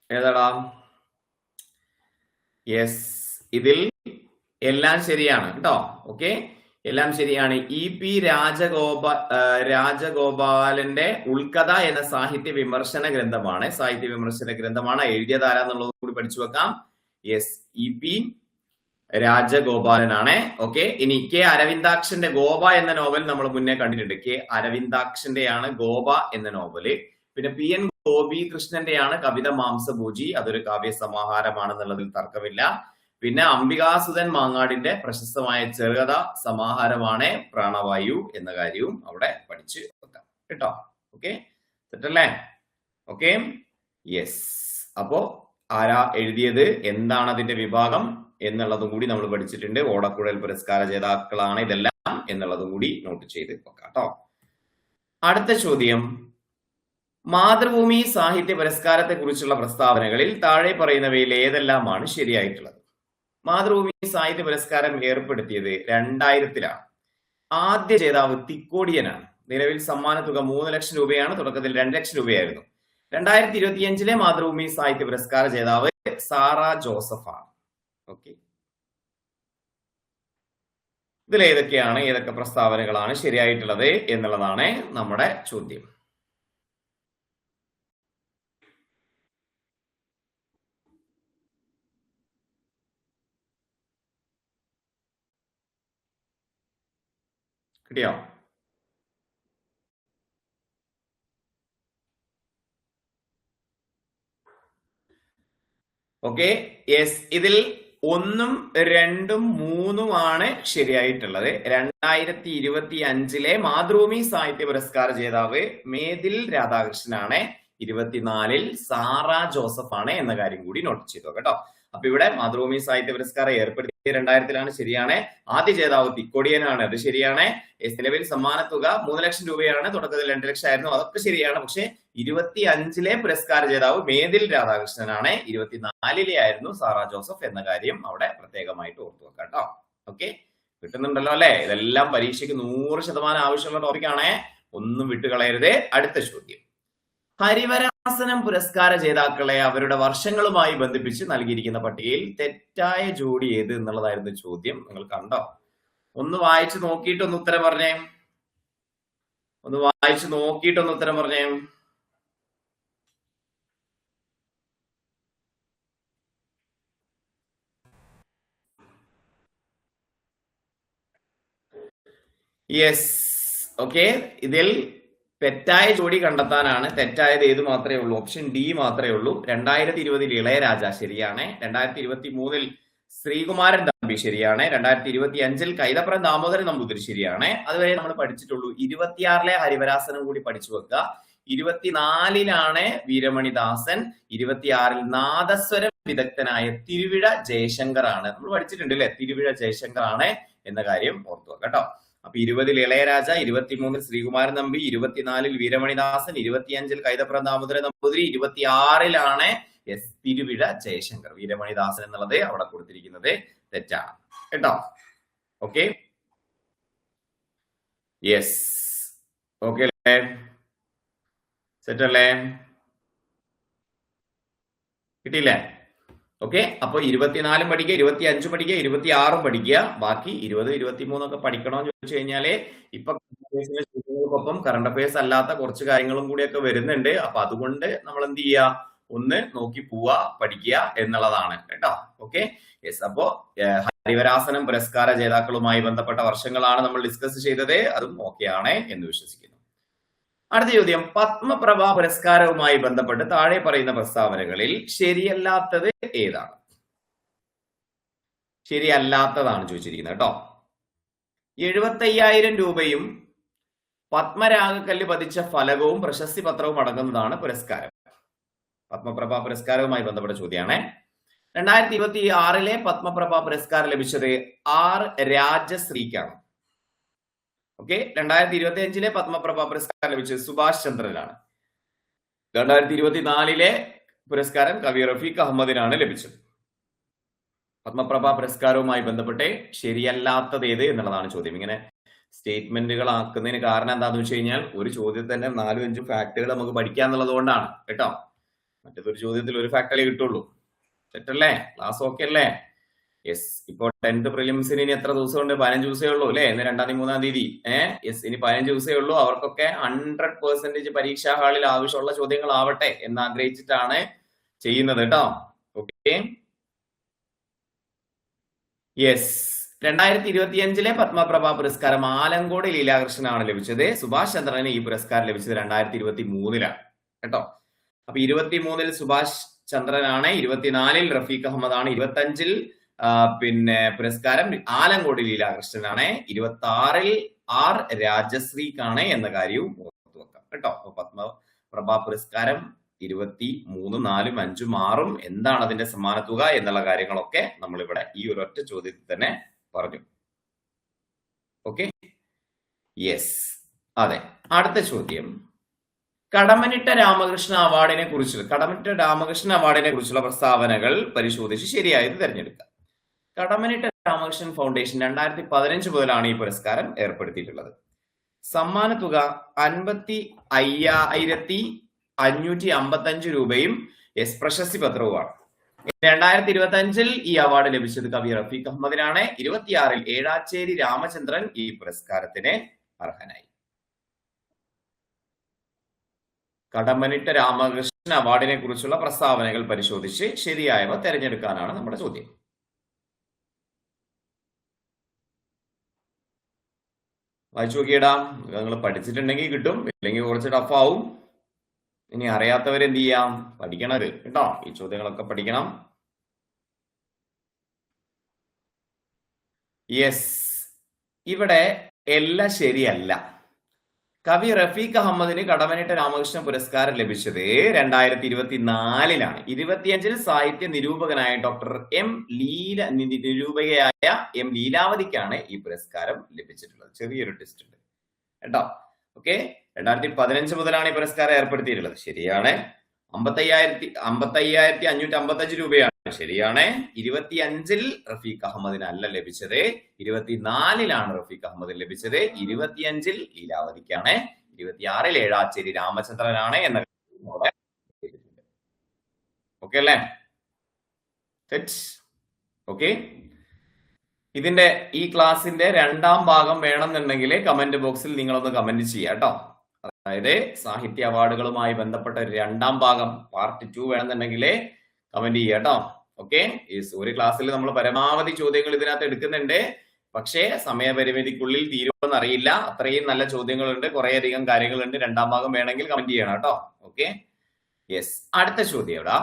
S1: ഏതാടാ? യെസ്, ഇതിൽ എല്ലാം ശരിയാണ് കേട്ടോ. ഓക്കെ, എല്ലാം ശരിയാണ്. EP രാജഗോപാലന്റെ ഉൾക്കഥ എന്ന സാഹിത്യ വിമർശന ഗ്രന്ഥമാണ്. എഴുതിയതാരാന്നുള്ളത് കൂടി പഠിച്ചു വെക്കാം. Yes, EP രാജഗോപാലനാണ്. ഓക്കെ, ഇനി കെ അരവിന്ദാക്ഷന്റെ ഗോപ എന്ന നോവൽ നമ്മൾ മുന്നേ കണ്ടിട്ടുണ്ട്. കെ അരവിന്ദാക്ഷന്റെയാണ് ഗോപ എന്ന നോവല്. പിന്നെ PN ഗോപികൃഷ്ണന്റെയാണ് കവിത മാംസഭോജി. അതൊരു കാവ്യ സമാഹാരമാണെന്നുള്ളതിൽ തർക്കമില്ല. പിന്നെ അംബികാസുധൻ മാങ്ങാടിന്റെ പ്രശസ്തമായ ചെറുകഥ സമാഹാരമാണ് പ്രാണവായു എന്ന കാര്യവും അവിടെ പഠിച്ചു വെക്കാം കേട്ടോ. ഓക്കെ, തെറ്റല്ലേ? Okay, yes. അപ്പോ ആരാ എഴുതിയത്, എന്താണ് അതിന്റെ വിഭാഗം എന്നുള്ളതും കൂടി നമ്മൾ പഠിച്ചിട്ടുണ്ട്. ഓടക്കുഴൽ പുരസ്കാര ജേതാക്കളാണ് ഇതെല്ലാം എന്നുള്ളതും കൂടി നോട്ട് ചെയ്ത് വെക്കാം കേട്ടോ. അടുത്ത ചോദ്യം, മാതൃഭൂമി സാഹിത്യ പുരസ്കാരത്തെ കുറിച്ചുള്ള പ്രസ്താവനകളിൽ താഴെ പറയുന്നവയിൽ ഏതെല്ലാമാണ് ശരിയായിട്ടുള്ളത്? മാതൃഭൂമി സാഹിത്യ പുരസ്കാരം ഏർപ്പെടുത്തിയത് 2000-ലാണ്. ആദ്യ ജേതാവ് തിക്കോടിയനാണ്. നിലവിൽ സമ്മാന തുക 3 ലക്ഷം രൂപയാണ്. തുടക്കത്തിൽ 2 ലക്ഷം രൂപയായിരുന്നു. 2025-ലെ മാതൃഭൂമി സാഹിത്യ പുരസ്കാര ജേതാവ് സാറ ജോസഫാണ്. ഓക്കെ, ഇതിൽ ഏതൊക്കെ പ്രസ്താവനകളാണ് ശരിയായിട്ടുള്ളത് എന്നുള്ളതാണ് നമ്മുടെ ചോദ്യം. കിട്ടിയോ? Okay, yes. ഇതിൽ 1, 2, 3 ശരിയായിട്ടുള്ളത്. 2025-ലെ മാതൃഭൂമി സാഹിത്യ പുരസ്കാര ജേതാവ് മേതിൽ രാധാകൃഷ്ണനാണ്. 24-ൽ സാറ ജോസഫ് ആണ് എന്ന കാര്യം കൂടി നോട്ട് ചെയ്തോ കേട്ടോ. അപ്പൊ ഇവിടെ മാതൃഭൂമി സാഹിത്യ പുരസ്കാരം ഏർപ്പെടുത്തിയ 2000-ലാണ്, ശരിയാണ്. ആദ്യ ജേതാവ് തിക്കോടിയനാണ്, അത് ശരിയാണ്. നിലവിൽ സമ്മാന തുക 3 ലക്ഷം രൂപയാണ്. തുടക്കത്തിൽ 2 ലക്ഷം ആയിരുന്നു, അതൊക്കെ ശരിയാണ്. പക്ഷെ 25-ലെ പുരസ്കാര ജേതാവ് മേതിൽ രാധാകൃഷ്ണനാണ്. 24-ലെ ആയിരുന്നു സാറ ജോസഫ് എന്ന കാര്യം അവിടെ പ്രത്യേകമായിട്ട് ഓർത്തു വെക്കാം കേട്ടോ. ഓക്കെ, കിട്ടുന്നുണ്ടല്ലോ അല്ലെ? ഇതെല്ലാം പരീക്ഷയ്ക്ക് 100% ആവശ്യമുള്ള ടോപ്പിക്കാണ്, ഒന്നും വിട്ടുകളയരുത്. അടുത്ത ചോദ്യം, ഹരിവരാസനം പുരസ്കാര ജേതാക്കളെ അവരുടെ വർഷങ്ങളുമായി ബന്ധിപ്പിച്ച് നൽകിയിരിക്കുന്ന പട്ടികയിൽ തെറ്റായ ജോഡി ഏത് എന്നുള്ളതായിരുന്നു ചോദ്യം. നിങ്ങൾ കണ്ടോ? ഒന്ന് വായിച്ചു നോക്കിയിട്ടൊന്ന് ഉത്തരം പറഞ്ഞേ. Yes, okay. ഇതിൽ തെറ്റായ ജോഡി കണ്ടെത്താനാണ്. തെറ്റായത് ഏത് മാത്രമേ ഉള്ളൂ? ഓപ്ഷൻ ഡി മാത്രമേ ഉള്ളൂ. 2020-ൽ ഇളയരാജ ശരിയാണ്. 2023-ൽ ശ്രീകുമാരൻ തമ്പി ശരിയാണ്. 2025-ൽ കൈതപ്രം ദാമോദരൻ നമ്പൂതിരി ശരിയാണ്. അതുവരെ നമ്മൾ പഠിച്ചിട്ടുള്ളൂ. 26-ലെ ഹരിവരാസനം കൂടി പഠിച്ചു വെക്കുക. 24-ലാണ് വീരമണിദാസൻ. 26-ൽ നാദസ്വരം വിദഗ്ധനായ തിരുവിഴ ജയശങ്കർ ആണ്. നമ്മൾ പഠിച്ചിട്ടുണ്ട് അല്ലെ? തിരുവിഴ ജയശങ്കർ ആണ് എന്ന കാര്യം ഓർത്തു വെക്കുക കേട്ടോ. അപ്പൊ 20-ൽ ഇളയരാജ, 23-ൽ ശ്രീകുമാരൻ നമ്പി, 24-ൽ വീരമണിദാസൻ, 25-ൽ കൈതപ്രം ദാമോദരൻ നമ്പൂതിരി, 26-ലാണ് തിരുവിഴ ജയശങ്കർ. വീരമണിദാസൻ എന്നുള്ളത് അവിടെ കൊടുത്തിരിക്കുന്നത് തെറ്റാണ് കേട്ടോ. Okay, yes. ഓക്കെ അല്ലേ? സെറ്റ് അല്ലേ? കിട്ടിയില്ലേ? ഓക്കെ, അപ്പൊ 24 പഠിക്കുക, 25 പഠിക്കുക, 26 പഠിക്കുക. ബാക്കി 20, 23 ഒക്കെ പഠിക്കണമെന്ന് ചോദിച്ചു കഴിഞ്ഞാല് ഇപ്പൊ ചോദ്യങ്ങൾക്കൊപ്പം കറണ്ട് അഫയേഴ്സ് അല്ലാത്ത കുറച്ച് കാര്യങ്ങളും കൂടിയൊക്കെ വരുന്നുണ്ട്. അപ്പൊ അതുകൊണ്ട് നമ്മൾ എന്ത് ചെയ്യുക, ഒന്ന് നോക്കി പോവുക, പഠിക്കുക എന്നുള്ളതാണ് കേട്ടോ. Okay, yes. അപ്പോ ഹരിവരാസനം പുരസ്കാര ജേതാക്കളുമായി ബന്ധപ്പെട്ട വർഷങ്ങളാണ് നമ്മൾ ഡിസ്കസ് ചെയ്തത്. അതും ഓക്കെയാണ് എന്ന് വിശ്വസിക്കുന്നു. അടുത്ത ചോദ്യം, പത്മപ്രഭ പുരസ്കാരവുമായി ബന്ധപ്പെട്ട് താഴെ പറയുന്ന പ്രസ്താവനകളിൽ ശരിയല്ലാത്തത് ഏതാണ്? ശരിയല്ലാത്തതാണ് ചോദിച്ചിരിക്കുന്നത് കേട്ടോ. 75,000 രൂപയും പത്മരാഗക്കല്ല് പതിച്ച ഫലകവും പ്രശസ്തി പത്രവും അടങ്ങുന്നതാണ് പുരസ്കാരം. പത്മപ്രഭ പുരസ്കാരവുമായി ബന്ധപ്പെട്ട ചോദ്യമാണ്. 2026-ലെ പത്മപ്രഭ പുരസ്കാരം ലഭിച്ചത് R രാജശ്രീക്കാണ്. ഓക്കെ, 2025-ലെ പത്മപ്രഭ പുരസ്കാരം ലഭിച്ചത് സുഭാഷ് ചന്ദ്രനാണ്. 2024-ലെ പുരസ്കാരം കവി റഫീഖ് അഹമ്മദിനാണ് ലഭിച്ചത്. പത്മപ്രഭ പുരസ്കാരവുമായി ബന്ധപ്പെട്ട് ശരിയല്ലാത്തത് ഏത് എന്നുള്ളതാണ് ചോദ്യം. ഇങ്ങനെ സ്റ്റേറ്റ്മെന്റുകൾ ആക്കുന്നതിന് കാരണം എന്താണെന്ന് വെച്ച് കഴിഞ്ഞാൽ ഒരു ചോദ്യത്തിൽ തന്നെ 4-5 ഫാക്ടുകൾ നമുക്ക് പഠിക്കാന്നുള്ളത് കൊണ്ടാണ് കേട്ടോ. മറ്റേതൊരു ചോദ്യത്തിൽ ഒരു ഫാക്ടല്ലേ കിട്ടുള്ളൂ. തെറ്റല്ലേ? ക്ലാസ് ഓക്കെ അല്ലേ? യെസ്, ഇപ്പോൾ 10th പ്രിലിംസിന് ഇനി എത്ര ദിവസമുണ്ട്? 15 ദിവസമേ ഉള്ളൂ അല്ലെ? ഇന്ന് 2-ാം തീയതി 3-ാം തീയതി. യെസ്, ഇനി 15 ദിവസമേ ഉള്ളൂ. അവർക്കൊക്കെ 100% പരീക്ഷാ ഹാളിൽ ആവശ്യമുള്ള ചോദ്യങ്ങൾ ആവട്ടെ എന്ന് ആഗ്രഹിച്ചിട്ടാണ് ചെയ്യുന്നത് കേട്ടോ. Okay, yes. 2025 പത്മപ്രഭ പുരസ്കാരം ആലങ്കോട് ലീലാകൃഷ്ണനാണ് ലഭിച്ചത്. സുഭാഷ് ചന്ദ്രന് ഈ പുരസ്കാരം ലഭിച്ചത് 2023 കേട്ടോ. അപ്പൊ 23 സുഭാഷ് ചന്ദ്രനാണ്, 24 റഫീഖ് അഹമ്മദ് ആണ്, 25 പിന്നെ പുരസ്കാരം ആലങ്കോട് ലീലാകൃഷ്ണനാണ്, 26 ആർ രാജശ്രീക്കാണ് എന്ന കാര്യവും ഓർത്തു വെക്കാം കേട്ടോ. അപ്പൊ പത്മപ്രഭ പുരസ്കാരം 23, 4, 5, 6 എന്താണ് അതിന്റെ സമ്മാന തുക എന്നുള്ള കാര്യങ്ങളൊക്കെ നമ്മൾ ഇവിടെ ഈ ഒരൊറ്റ ചോദ്യത്തിൽ തന്നെ പറഞ്ഞു. ഓക്കെ, യെസ്, അതെ. അടുത്ത ചോദ്യം, കടമ്മനിട്ട രാമകൃഷ്ണ അവാർഡിനെ കുറിച്ചുള്ള പ്രസ്താവനകൾ പരിശോധിച്ച് ശരിയായത് തിരഞ്ഞെടുക്കുക. കടമ്മനിട്ട രാമകൃഷ്ണൻ ഫൗണ്ടേഷൻ 2015 മുതലാണ് ഈ പുരസ്കാരം ഏർപ്പെടുത്തിയിട്ടുള്ളത്. സമ്മാന തുക 55,555 രൂപയും പ്രശസ്തി പത്രവുമാണ്. 2025 ഈ അവാർഡ് ലഭിച്ചത് കവി റഫീഖ് അഹമ്മദിനാണ്. 26 ഏഴാച്ചേരി രാമചന്ദ്രൻ ഈ പുരസ്കാരത്തിന് അർഹനായി. കടമ്മനിട്ട രാമകൃഷ്ണൻ അവാർഡിനെ കുറിച്ചുള്ള പ്രസ്താവനകൾ പരിശോധിച്ച് ശരിയായവ തെരഞ്ഞെടുക്കാനാണ് നമ്മുടെ ചോദ്യം. വായിച്ചു നോക്കിയിടാം. നിങ്ങൾ പഠിച്ചിട്ടുണ്ടെങ്കിൽ കിട്ടും, ഇല്ലെങ്കിൽ കുറച്ച് ടഫാവും. ഇനി അറിയാത്തവരെന്ത് ചെയ്യാം? പഠിക്കണത് കേട്ടോ. ഈ ചോദ്യങ്ങളൊക്കെ പഠിക്കണം. യെസ്, ഇവിടെ എല്ലാം ശരിയല്ല. കവി റഫീഖ് അഹമ്മദിന് കടമ്മനിട്ട രാമകൃഷ്ണ പുരസ്കാരം ലഭിച്ചത് 2024 25 സാഹിത്യ നിരൂപകനായ നിരൂപകയായ എം ലീലാവതിക്കാണ് ഈ പുരസ്കാരം ലഭിച്ചിട്ടുള്ളത്. ചെറിയൊരു ടെസ്റ്റ് ഉണ്ട് കേട്ടോ. ഓക്കെ, 2015 മുതലാണ് ഈ പുരസ്കാരം ഏർപ്പെടുത്തിയിട്ടുള്ളത്. ശരിയാണ്. 55,555 രൂപയാണ്. ശരിയാണ്. 25 റഫീഖ് അഹമ്മദിന് അല്ല ലഭിച്ചത്, 24 റഫീഖ് അഹമ്മദിന് ലഭിച്ചത്, 25 ലീലാവതിക്കാണ്, 26 ഏഴാച്ചേരി രാമചന്ദ്രനാണ് എന്ന. ഓക്കെ അല്ലേ? ഓക്കെ, ഇതിന്റെ ഈ ക്ലാസിന്റെ 2ാം ഭാഗം വേണമെന്നുണ്ടെങ്കിൽ കമന്റ് ബോക്സിൽ നിങ്ങളൊന്ന് കമന്റ് ചെയ്യാം കേട്ടോ. അതായത് സാഹിത്യ അവാർഡുകളുമായി ബന്ധപ്പെട്ട 2ാം ഭാഗം പാർട്ട് 2 വേണമെന്നുണ്ടെങ്കിൽ കമന്റ് ചെയ്യുക കേട്ടോ. ഓക്കെ, ഒരു ക്ലാസ്സിൽ നമ്മൾ പരമാവധി ചോദ്യങ്ങൾ ഇതിനകത്ത് എടുക്കുന്നുണ്ട്. പക്ഷേ സമയപരിമിതിക്കുള്ളിൽ തീരുമെന്ന് അറിയില്ല. അത്രയും നല്ല ചോദ്യങ്ങളുണ്ട്, കുറേയധികം കാര്യങ്ങളുണ്ട്. 2ാം ഭാഗം വേണമെങ്കിൽ കമന്റ് ചെയ്യണം കേട്ടോ. Okay, yes. അടുത്ത ചോദ്യം എവിടാ?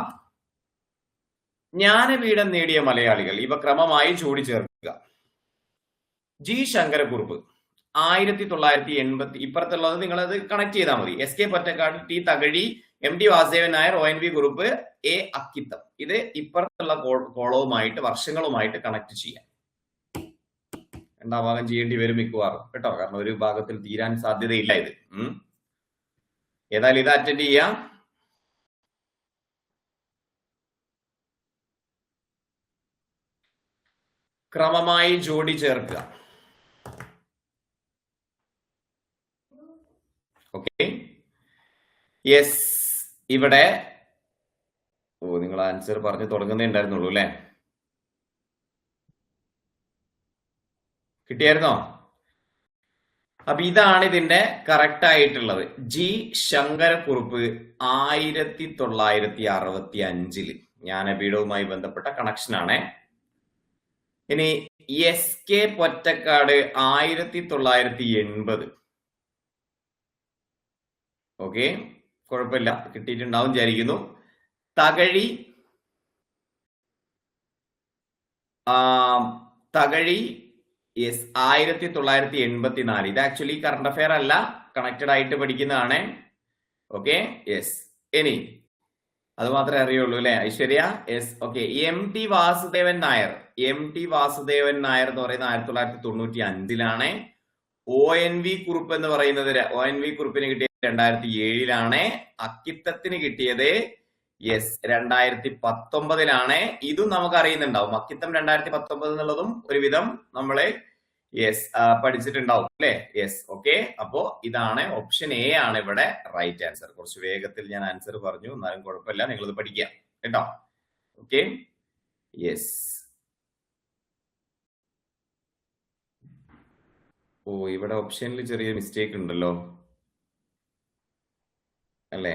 S1: ജ്ഞാനപീഠം നേടിയ മലയാളികൾ. ഇവ ക്രമമായി ചേർക്കുക. ജി ശങ്കരക്കുറുപ്പ് 1980. ഇപ്പുറത്തുള്ളത് നിങ്ങളത് കണക്ട് ചെയ്താൽ മതി. S K Pottekkatt, T Thakazhi, M T Vasudevan Nair, ONV Kurup, A Akkitham. ഇത് ഇപ്പുറത്തുള്ള കോളവുമായിട്ട് വർഷങ്ങളുമായിട്ട് കണക്ട് ചെയ്യാം. 2ാം ഭാഗം ചെയ്യേണ്ടി വരും മിക്കവാറും കേട്ടോ, കാരണം ഒരു ഭാഗത്തിൽ തീരാൻ സാധ്യതയില്ല ഇത്. ഏതായാലും ഇത് അറ്റൻഡ് ചെയ്യാം. ക്രമമായി ജോഡി ചേർക്കുക. Okay, yes. ഇവിടെ നിങ്ങൾ ആൻസർ പറഞ്ഞു തുടങ്ങുന്നേ ഉണ്ടായിരുന്നുള്ളൂ അല്ലെ? കിട്ടിയായിരുന്നോ? അപ്പൊ ഇതാണ് ഇതിന്റെ കറക്റ്റ് ആയിട്ടുള്ളത്. ജി ശങ്കരക്കുറുപ്പ് 1965 ജ്ഞാനപീഠവുമായി ബന്ധപ്പെട്ട കണക്ഷനാണ്. ഇനി എസ് കെ പൊറ്റക്കാട് 1980. ഓക്കെ, കുഴപ്പമില്ല, കിട്ടിയിട്ടുണ്ടാവും വിചാരിക്കുന്നു. തകഴി 1984. ഇത് ആക്ച്വലി കറണ്ട് അഫെയർ അല്ല, കണക്റ്റഡ് ആയിട്ട് പഠിക്കുന്നതാണ്. Okay, yes. ഇനി അത് മാത്രമേ അറിയുള്ളൂ അല്ലെ Aishwarya? Yes, okay. M T Vasudevan Nair എന്ന് പറയുന്നത് 1995. ONV കുറുപ്പ് എന്ന് പറയുന്നത് ONV കുറുപ്പിന് കിട്ടിയത് 2007. അക്കിത്തത്തിന് കിട്ടിയത് 2019. ഇതും നമുക്ക് അറിയുന്നുണ്ടാവും. അക്കിത്തം 2019 എന്നുള്ളതും ഒരുവിധം നമ്മള് പഠിച്ചിട്ടുണ്ടാവും അല്ലെ? Yes, okay. അപ്പോ ഇതാണ് ഓപ്ഷൻ എ ആണ് ഇവിടെ റൈറ്റ് ആൻസർ. കുറച്ച് വേഗത്തിൽ ഞാൻ ആൻസർ പറഞ്ഞു, എന്നാലും കുഴപ്പമില്ല, നിങ്ങളിത് പഠിക്കാം കേട്ടോ. Okay, yes. ഓ, ഇവിടെ ഓപ്ഷനിൽ ചെറിയ മിസ്റ്റേക്ക് ഉണ്ടല്ലോ അല്ലേ?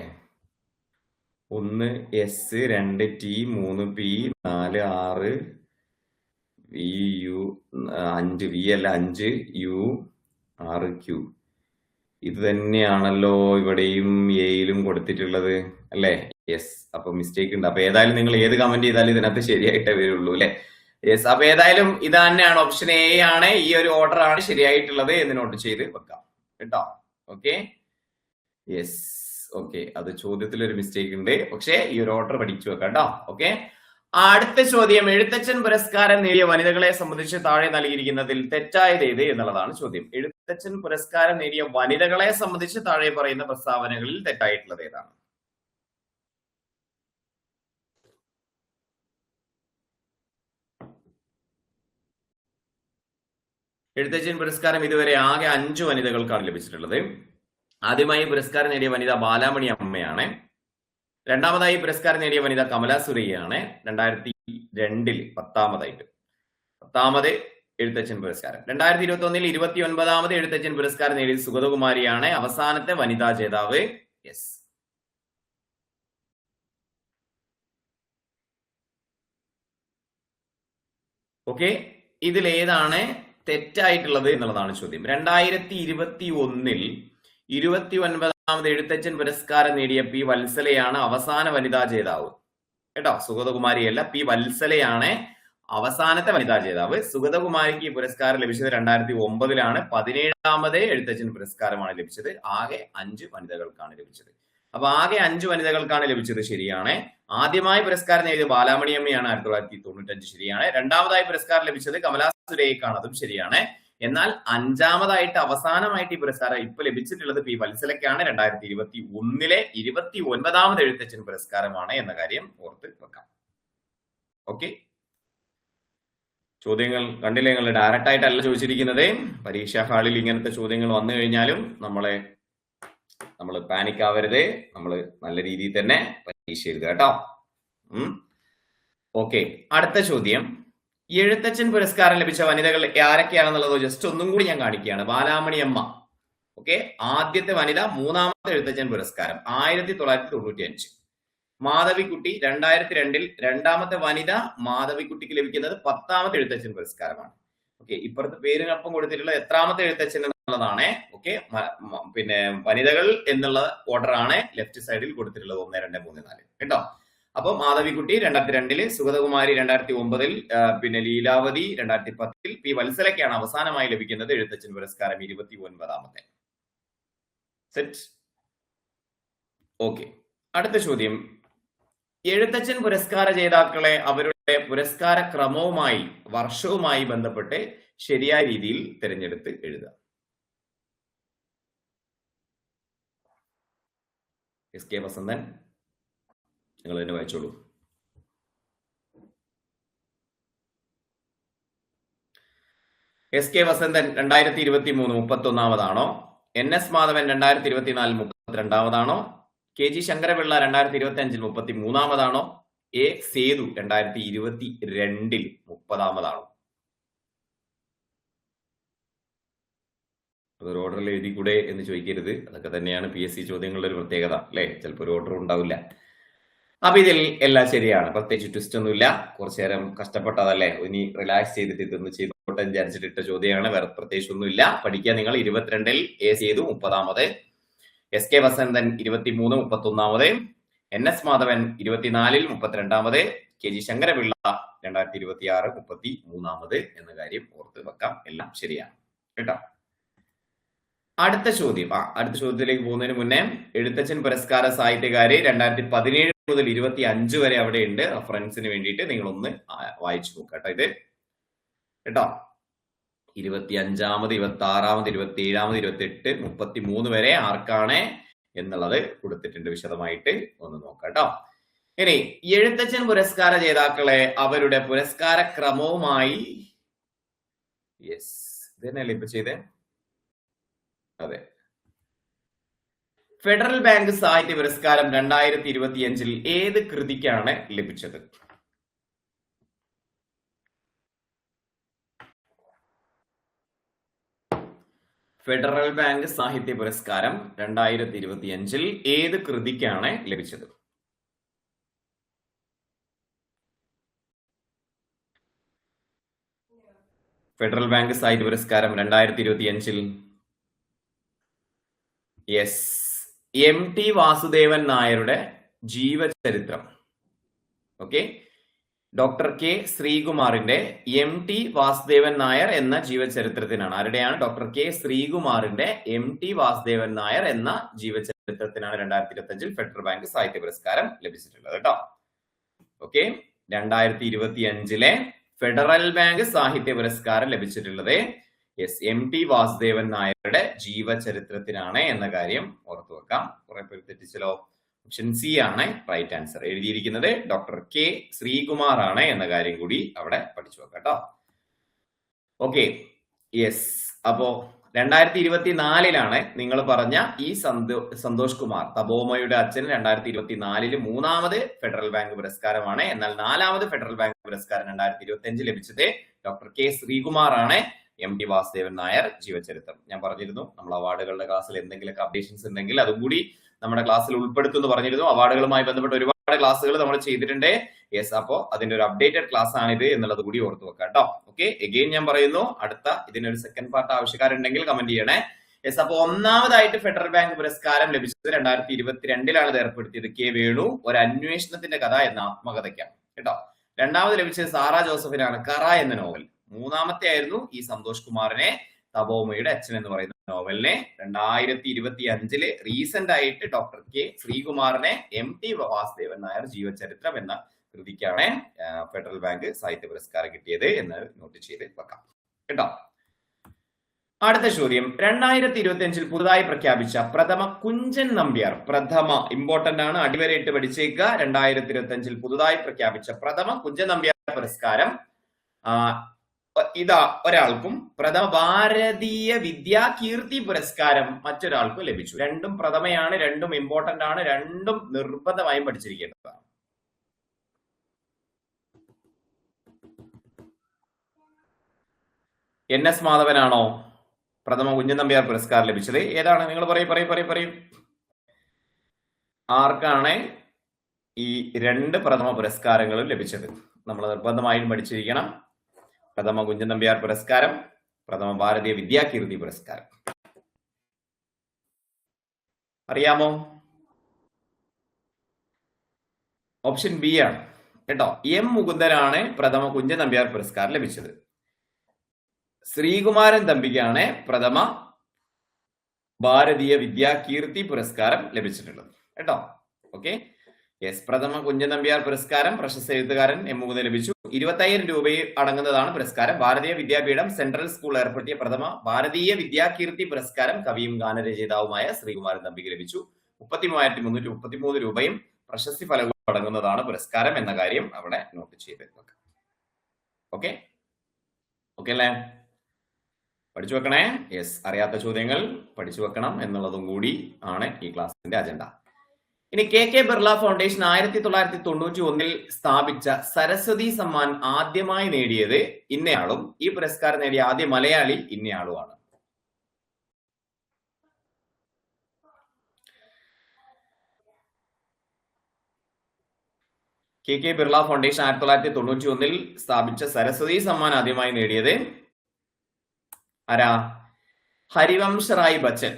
S1: 1 എസ്, 2 ടി, 3 പി, 4 ആറ്, വി യു, 5 വി അല്ല 5 യു, 6 ക്യൂ. ഇത് തന്നെയാണല്ലോ ഇവിടെയും എയിലും കൊടുത്തിട്ടുള്ളത് അല്ലേ? യെസ്. അപ്പൊ മിസ്റ്റേക്ക് ഉണ്ട്. അപ്പൊ ഏതായാലും നിങ്ങൾ ഏത് കമന്റ് ചെയ്താലും ഇതിനകത്ത് ശരിയായിട്ടേ വരുള്ളൂ അല്ലെ? യെസ്. അപ്പൊ ഏതായാലും ഇത് തന്നെയാണ്, ഓപ്ഷൻ എ ആണ്, ഈ ഒരു ഓർഡർ ആണ് ശരിയായിട്ടുള്ളത് എന്ന് നോട്ട് ചെയ്ത് വെക്കാം കേട്ടോ. Okay, yes. ഓക്കെ, അത് ചോദ്യത്തിൽ ഒരു മിസ്റ്റേക്ക് ഉണ്ട്, പക്ഷേ ഈ ഒരു ഓർഡർ പഠിച്ചു വെക്കാം കേട്ടോ. ഓക്കെ, അടുത്ത ചോദ്യം, എഴുത്തച്ഛൻ പുരസ്കാരം നേടിയ വനിതകളെ സംബന്ധിച്ച് താഴെ നൽകിയിരിക്കുന്നതിൽ തെറ്റായത് ഏത് എന്നുള്ളതാണ് ചോദ്യം. എഴുത്തച്ഛൻ പുരസ്കാരം നേടിയ വനിതകളെ സംബന്ധിച്ച് താഴെ പറയുന്ന പ്രസ്താവനകളിൽ തെറ്റായിട്ടുള്ളത് ഏതാണ്? എഴുത്തച്ഛൻ പുരസ്കാരം ഇതുവരെ ആകെ 5 വനിതകൾക്കാണ് ലഭിച്ചിട്ടുള്ളത്. ആദ്യമായി പുരസ്കാരം നേടിയ വനിത ബാലാമണി അമ്മയാണ്. രണ്ടാമതായി പുരസ്കാരം നേടിയ വനിത കമല സുരയ്യാണ്. 2002 10ാമതായിട്ട് 10ാമത് എഴുത്തച്ഛൻ പുരസ്കാരം. 2021 29ാമത് എഴുത്തച്ഛൻ പുരസ്കാരം നേടിയത് സുഗതകുമാരിയാണ്, അവസാനത്തെ വനിതാ ജേതാവ്. യെസ്. ഓക്കെ, ഇതിലേതാണ് തെറ്റായിട്ടുള്ളത് എന്നുള്ളതാണ് ചോദ്യം. 2021 29ാമത് എഴുത്തച്ഛൻ പുരസ്കാരം നേടിയ പി വത്സലയാണ് അവസാന വനിതാ ജേതാവ് കേട്ടോ. സുഗതകുമാരിയല്ല, പി വത്സലയാണ് അവസാനത്തെ വനിതാ ജേതാവ്. സുഗതകുമാരിക്ക് ഈ പുരസ്കാരം ലഭിച്ചത് 2009 17ാമത് എഴുത്തച്ഛൻ പുരസ്കാരമാണ് ലഭിച്ചത്. ആകെ 5 വനിതകൾക്കാണ് ലഭിച്ചത്. അപ്പൊ ആകെ 5 വനിതകൾക്കാണ് ലഭിച്ചത്, ശരിയാണ്. ആദ്യമായി പുരസ്കാരം നേടിയത് ബാലാമണിയമ്മയാണ്, 1995, ശരിയാണ്. രണ്ടാമതായി പുരസ്കാരം ലഭിച്ചത് കമലാ സുരയ്ക്കാണ്, അതും ശരിയാണ്. എന്നാൽ 5ാമതായിട്ട് അവസാനമായിട്ട് ഈ പുരസ്കാരം ഇപ്പൊ ലഭിച്ചിട്ടുള്ളത് പി വത്സലയ്ക്കാണ്. 2021 29ാമത് എഴുത്തച്ഛൻ പുരസ്കാരമാണ് എന്ന കാര്യം ഓർത്ത് വെക്കാം. ഓക്കെ, ചോദ്യങ്ങൾ കണ്ടില്ലേ നിങ്ങൾ? ഡയറക്റ്റ് ആയിട്ടല്ല ചോദിച്ചിരിക്കുന്നത്. പരീക്ഷാ ഹാളിൽ ഇങ്ങനത്തെ ചോദ്യങ്ങൾ വന്നു കഴിഞ്ഞാലും നമ്മൾ പാനിക് ആവരുത്, നമ്മൾ നല്ല രീതിയിൽ തന്നെ പരീക്ഷ എഴുതുക കേട്ടോ. ഓക്കെ, അടുത്ത ചോദ്യം, എഴുത്തച്ഛൻ പുരസ്കാരം ലഭിച്ച വനിതകൾ ആരൊക്കെയാണെന്നുള്ളത് ജസ്റ്റ് ഒന്നും കൂടി ഞാൻ കാണിക്കുകയാണ്. ബാലാമണി അമ്മ, ഓക്കെ, ആദ്യത്തെ വനിത, 3ാമത്തെ എഴുത്തച്ഛൻ പുരസ്കാരം 1995. മാധവിക്കുട്ടി 2002 2ാമത്തെ വനിത, മാധവിക്കുട്ടിക്ക് ലഭിക്കുന്നത് 10ാമത്തെ എഴുത്തച്ഛൻ പുരസ്കാരമാണ്. ഓക്കെ, ഇപ്പുറത്തെ പേരിനൊപ്പം കൊടുത്തിട്ടുള്ള എത്രാമത്തെ എഴുത്തച്ഛൻ എന്നുള്ളതാണ്. ഓക്കെ, പിന്നെ വനിതകൾ എന്നുള്ള ഓർഡർ ആണ് ലെഫ്റ്റ് സൈഡിൽ കൊടുത്തിട്ടുള്ളത്, 1 2 3 4 കേട്ടോ. അപ്പൊ മാധവിക്കുട്ടി 2002, സുഗതകുമാരി 2009, പിന്നെ ലീലാവതി 2010, പി വത്സലയ്ക്കാണ് അവസാനമായി ലഭിക്കുന്നത് എഴുത്തച്ഛൻ പുരസ്കാരം 29ാമത്തെ. സെറ്റ്. ഓക്കെ, അടുത്ത ചോദ്യം, എഴുത്തച്ഛൻ പുരസ്കാര ജേതാക്കളെ അവരുടെ പുരസ്കാര ക്രമവുമായി വർഷവുമായി ബന്ധപ്പെട്ട് ശരിയായ രീതിയിൽ തിരഞ്ഞെടുത്ത് എഴുതുക. എസ് കെ വസന്തൻ, നിങ്ങൾ തന്നെ വായിച്ചോളൂ. എസ് കെ വസന്തൻ 2023 31ാമതാണോ? NS മാധവൻ 2024 32ാമതാണോ? KG ശങ്കരപിള്ള 2025 33ാമതാണോ? A സേതു 2022 30ാമതാണോ? അതൊരു ഓർഡറിൽ എഴുതി കൂടെ എന്ന് ചോദിക്കരുത്. അതൊക്കെ തന്നെയാണ് PSC ചോദ്യങ്ങളുടെ ഒരു പ്രത്യേകത അല്ലെ. ചിലപ്പോൾ ഒരു ഓർഡർ ഉണ്ടാവില്ല. അപ്പൊ ഇതിൽ എല്ലാം ശരിയാണ്, പ്രത്യേകിച്ച് ട്വിസ്റ്റ് ഒന്നുമില്ല. കുറച്ചു നേരം കഷ്ടപ്പെട്ടതല്ലേ, ഇനി റിലാക്സ് ചെയ്തിട്ട് ഇതൊന്ന് ചെയ്തോട്ടെ വിചാരിച്ചിട്ട് ഇട്ട ചോദ്യമാണ്, വേറെ പ്രത്യേകിച്ച് ഒന്നുമില്ല. പഠിക്കാൻ നിങ്ങൾ 22 A സേതു 30ാമത്, എസ് കെ വസന്തൻ 23 31ാമത്, NS മാധവൻ 24 32ാമത്, KG ശങ്കരപിള്ള 2026 33ാമത് എന്ന കാര്യം ഓർത്ത് വെക്കാം. എല്ലാം ശരിയാണ് കേട്ടോ. അടുത്ത ചോദ്യം, അടുത്ത ചോദ്യത്തിലേക്ക് പോകുന്നതിന് മുന്നേ, എഴുത്തച്ഛൻ പുരസ്കാര സാഹിത്യകാര് 2017 മുതൽ 25 വരെ അവിടെ ഉണ്ട്. റെഫറൻസിന് വേണ്ടിയിട്ട് നിങ്ങളൊന്ന് വായിച്ചു നോക്കട്ടോ ഇത് കേട്ടോ. 25ാമത് 26ാമത് 27ാമത് 28 33 വരെ ആർക്കാണ് എന്നുള്ളത് കൊടുത്തിട്ടുണ്ട്, വിശദമായിട്ട് ഒന്ന് നോക്കാട്ടോ. ഇനി എഴുത്തച്ഛൻ പുരസ്കാര ജേതാക്കളെ അവരുടെ പുരസ്കാര ക്രമവുമായി, യെസ് ഇതന്നെയല്ലേ ഇപ്പൊ ചെയ്തേ, അതെ. ഫെഡറൽ ബാങ്ക് സാഹിത്യ പുരസ്കാരം 2025 ഏത് കൃതിക്കാണ് ലഭിച്ചത്? ഫെഡറൽ ബാങ്ക് സാഹിത്യ പുരസ്കാരം 2025 ഏത് കൃതിക്കാണ് ലഭിച്ചത്? ഫെഡറൽ ബാങ്ക് സാഹിത്യ പുരസ്കാരം 2025 യെസ്, MT വാസുദേവൻ നായരുടെ ജീവചരിത്രം. ഓക്കെ, ഡോക്ടർ കെ ശ്രീകുമാറിന്റെ MT വാസുദേവൻ നായർ എന്ന ജീവചരിത്രത്തിനാണ്. ആരുടെയാണ്? ഡോക്ടർ കെ ശ്രീകുമാറിന്റെ MT വാസുദേവൻ നായർ എന്ന ജീവചരിത്രത്തിനാണ് 2025 ഫെഡറൽ ബാങ്ക് സാഹിത്യ പുരസ്കാരം ലഭിച്ചിട്ടുള്ളത് കേട്ടോ. ഓക്കെ, 2025 ഫെഡറൽ ബാങ്ക് സാഹിത്യ പുരസ്കാരം ലഭിച്ചിട്ടുള്ളത് MT വാസുദേവൻ നായരുടെ ജീവചരിത്രത്തിനാണ് എന്ന കാര്യം ഓർത്തു വെക്കാം. കുറെ പേര് തെറ്റിച്ചല്ലോ. ഓപ്ഷൻ സി ആണ് റൈറ്റ് ആൻസർ. എഴുതിയിരിക്കുന്നത് ഡോക്ടർ കെ ശ്രീകുമാർ ആണ് എന്ന കാര്യം കൂടി അവിടെ പഠിച്ചു വെക്കാം കേട്ടോ. Okay, yes. അപ്പോ 2024 നിങ്ങൾ പറഞ്ഞ ഈ സന്തോഷ് കുമാർ തപോമയുടെ അച്ഛൻ 2024 മൂന്നാമത് ഫെഡറൽ ബാങ്ക് പുരസ്കാരമാണ്. എന്നാൽ 4ാമത് ഫെഡറൽ ബാങ്ക് പുരസ്കാരം 2025 ലഭിച്ചത് ഡോക്ടർ കെ ശ്രീകുമാർ ആണ്. MT വാസുദേവൻ നായർ ജീവചരിത്രം. ഞാൻ പറഞ്ഞിരുന്നു നമ്മൾ അവാർഡുകളുടെ ക്ലാസ്സിൽ എന്തെങ്കിലുമൊക്കെ അപ്ഡേഷൻസ് ഉണ്ടെങ്കിൽ അതുകൂടി നമ്മുടെ ക്ലാസ്സിൽ ഉൾപ്പെടുത്തുമെന്ന് പറഞ്ഞിരുന്നു. അവാർഡുകളുമായി ബന്ധപ്പെട്ട് ഒരുപാട് ക്ലാസ്സുകൾ നമ്മൾ ചെയ്തിട്ടുണ്ട്. യെസ്, അപ്പോ അതിന്റെ ഒരു അപ്ഡേറ്റഡ് ക്ലാസ് ആണിത് എന്നുള്ളത് കൂടി ഓർത്തു വെക്കാം കേട്ടോ. ഓക്കെ, എഗെയിൻ ഞാൻ പറയുന്നു, അടുത്ത ഇതിനൊരു സെക്കൻഡ് പാർട്ട് ആവശ്യക്കാരുണ്ടെങ്കിൽ കമന്റ് ചെയ്യണേ. യെസ്, അപ്പൊ ഒന്നാമതായിട്ട് ഫെഡറൽ ബാങ്ക് പുരസ്കാരം ലഭിച്ചത് 2022 ഏർപ്പെടുത്തിയത് കെ വേണു ഒരു അന്വേഷണത്തിന്റെ കഥ എന്ന ആത്മകഥയ്ക്കാണ് കേട്ടോ. രണ്ടാമത് ലഭിച്ചത് സാറാ ജോസഫിനാണ് കറ എന്ന നോവൽ. മൂന്നാമത്തെ ആയിരുന്നു ഈ സന്തോഷ് കുമാറിനെ തപോമയുടെ അച്ഛൻ എന്ന് പറയുന്ന നോവലിനെ 2025 റീസെന്റ് ആയിട്ട് ഡോക്ടർ കെ ശ്രീകുമാറിനെ MT വാസുദേവൻ നായർ ജീവചരിത്രം എന്ന കൃതിക്കാണ് ഫെഡറൽ ബാങ്ക് സാഹിത്യ പുരസ്കാരം കിട്ടിയത് എന്ന് നോട്ട് ചെയ്ത് വെക്കാം കേട്ടോ. അടുത്ത ചോദ്യം, 2025 പുതുതായി പ്രഖ്യാപിച്ച പ്രഥമ കുഞ്ചൻ നമ്പ്യാർ. പ്രഥമ ഇമ്പോർട്ടന്റ് ആണ്, അടിവരയിട്ട് പഠിച്ചേക്കുക. 2025 പുതുതായി പ്രഖ്യാപിച്ച പ്രഥമ കുഞ്ചൻ നമ്പ്യാർ പുരസ്കാരം ഇതാ ഒരാൾക്കും പ്രഥമ ഭാരതീയ വിദ്യാകീർത്തി പുരസ്കാരം മറ്റൊരാൾക്കും ലഭിച്ചു. രണ്ടും പ്രഥമയാണ്, രണ്ടും ഇമ്പോർട്ടന്റ് ആണ്, രണ്ടും നിർബന്ധമായും പഠിച്ചിരിക്കേണ്ടതാണ്. NS മാധവനാണോ പ്രഥമ കുഞ്ചൻ നമ്പ്യാർ പുരസ്കാരം ലഭിച്ചത്? ഏതാണ്? നിങ്ങൾ പറയും. ആർക്കാണ് ഈ 2 പ്രഥമ പുരസ്കാരങ്ങളും ലഭിച്ചത്? നമ്മൾ നിർബന്ധമായും പഠിച്ചിരിക്കണം. പ്രഥമ കുഞ്ചൻ നമ്പ്യാർ പുരസ്കാരം, പ്രഥമ ഭാരതീയ വിദ്യാകീർത്തി പുരസ്കാരം. അറിയാമോ? ഓപ്ഷൻ ബി ആണ് കേട്ടോ. M മുകുന്ദനാണ് പ്രഥമ കുഞ്ചൻ നമ്പ്യാർ പുരസ്കാരം ലഭിച്ചത്. ശ്രീകുമാരൻ തമ്പിക്കാണ് പ്രഥമ ഭാരതീയ വിദ്യാകീർത്തി പുരസ്കാരം ലഭിച്ചിട്ടുള്ളത് കേട്ടോ. ഓക്കെ, യെസ്, പ്രഥമ കുഞ്ചൻ നമ്പ്യാർ പുരസ്കാരം പ്രശസ്ത എഴുത്തുകാരൻ M മുകുന്ദൻ ലഭിച്ചു. 25,000 രൂപയിൽ അടങ്ങുന്നതാണ് പുരസ്കാരം. ഭാരതീയ വിദ്യാപീഠം സെൻട്രൽ സ്കൂൾ ഏർപ്പെടുത്തിയ പ്രഥമ ഭാരതീയ വിദ്യാകീർത്തി പുരസ്കാരം കവിയും ഗാനരചയിതാവുമായ ശ്രീകുമാരൻ തമ്പിക്ക് ലഭിച്ചു. 33,333 രൂപയും പ്രശസ്തി ഫലവും അടങ്ങുന്നതാണ് പുരസ്കാരം എന്ന കാര്യം അവിടെ നോട്ട് ചെയ്ത് വെക്കാം. ഓക്കെ അല്ലേ? പഠിച്ചു വെക്കണേ. യെസ്, അറിയാത്ത ചോദ്യങ്ങൾ പഠിച്ചു വെക്കണം എന്നുള്ളതും കൂടി ആണ് ഈ ക്ലാസിന്റെ അജണ്ട. ഇനി KK ബിർള ഫൗണ്ടേഷൻ 1991 സ്ഥാപിച്ച സരസ്വതി സമ്മാൻ ആദ്യമായി നേടിയത് ഇന്നയാളും ഈ പുരസ്കാരം നേടിയ ആദ്യ മലയാളി ഇന്നയാളുമാണ്. KK ബിർള ഫൗണ്ടേഷൻ 1991 സ്ഥാപിച്ച സരസ്വതി സമ്മാൻ ആദ്യമായി നേടിയത് ആരാ? ഹരിവംശ റായ് ബച്ചൻ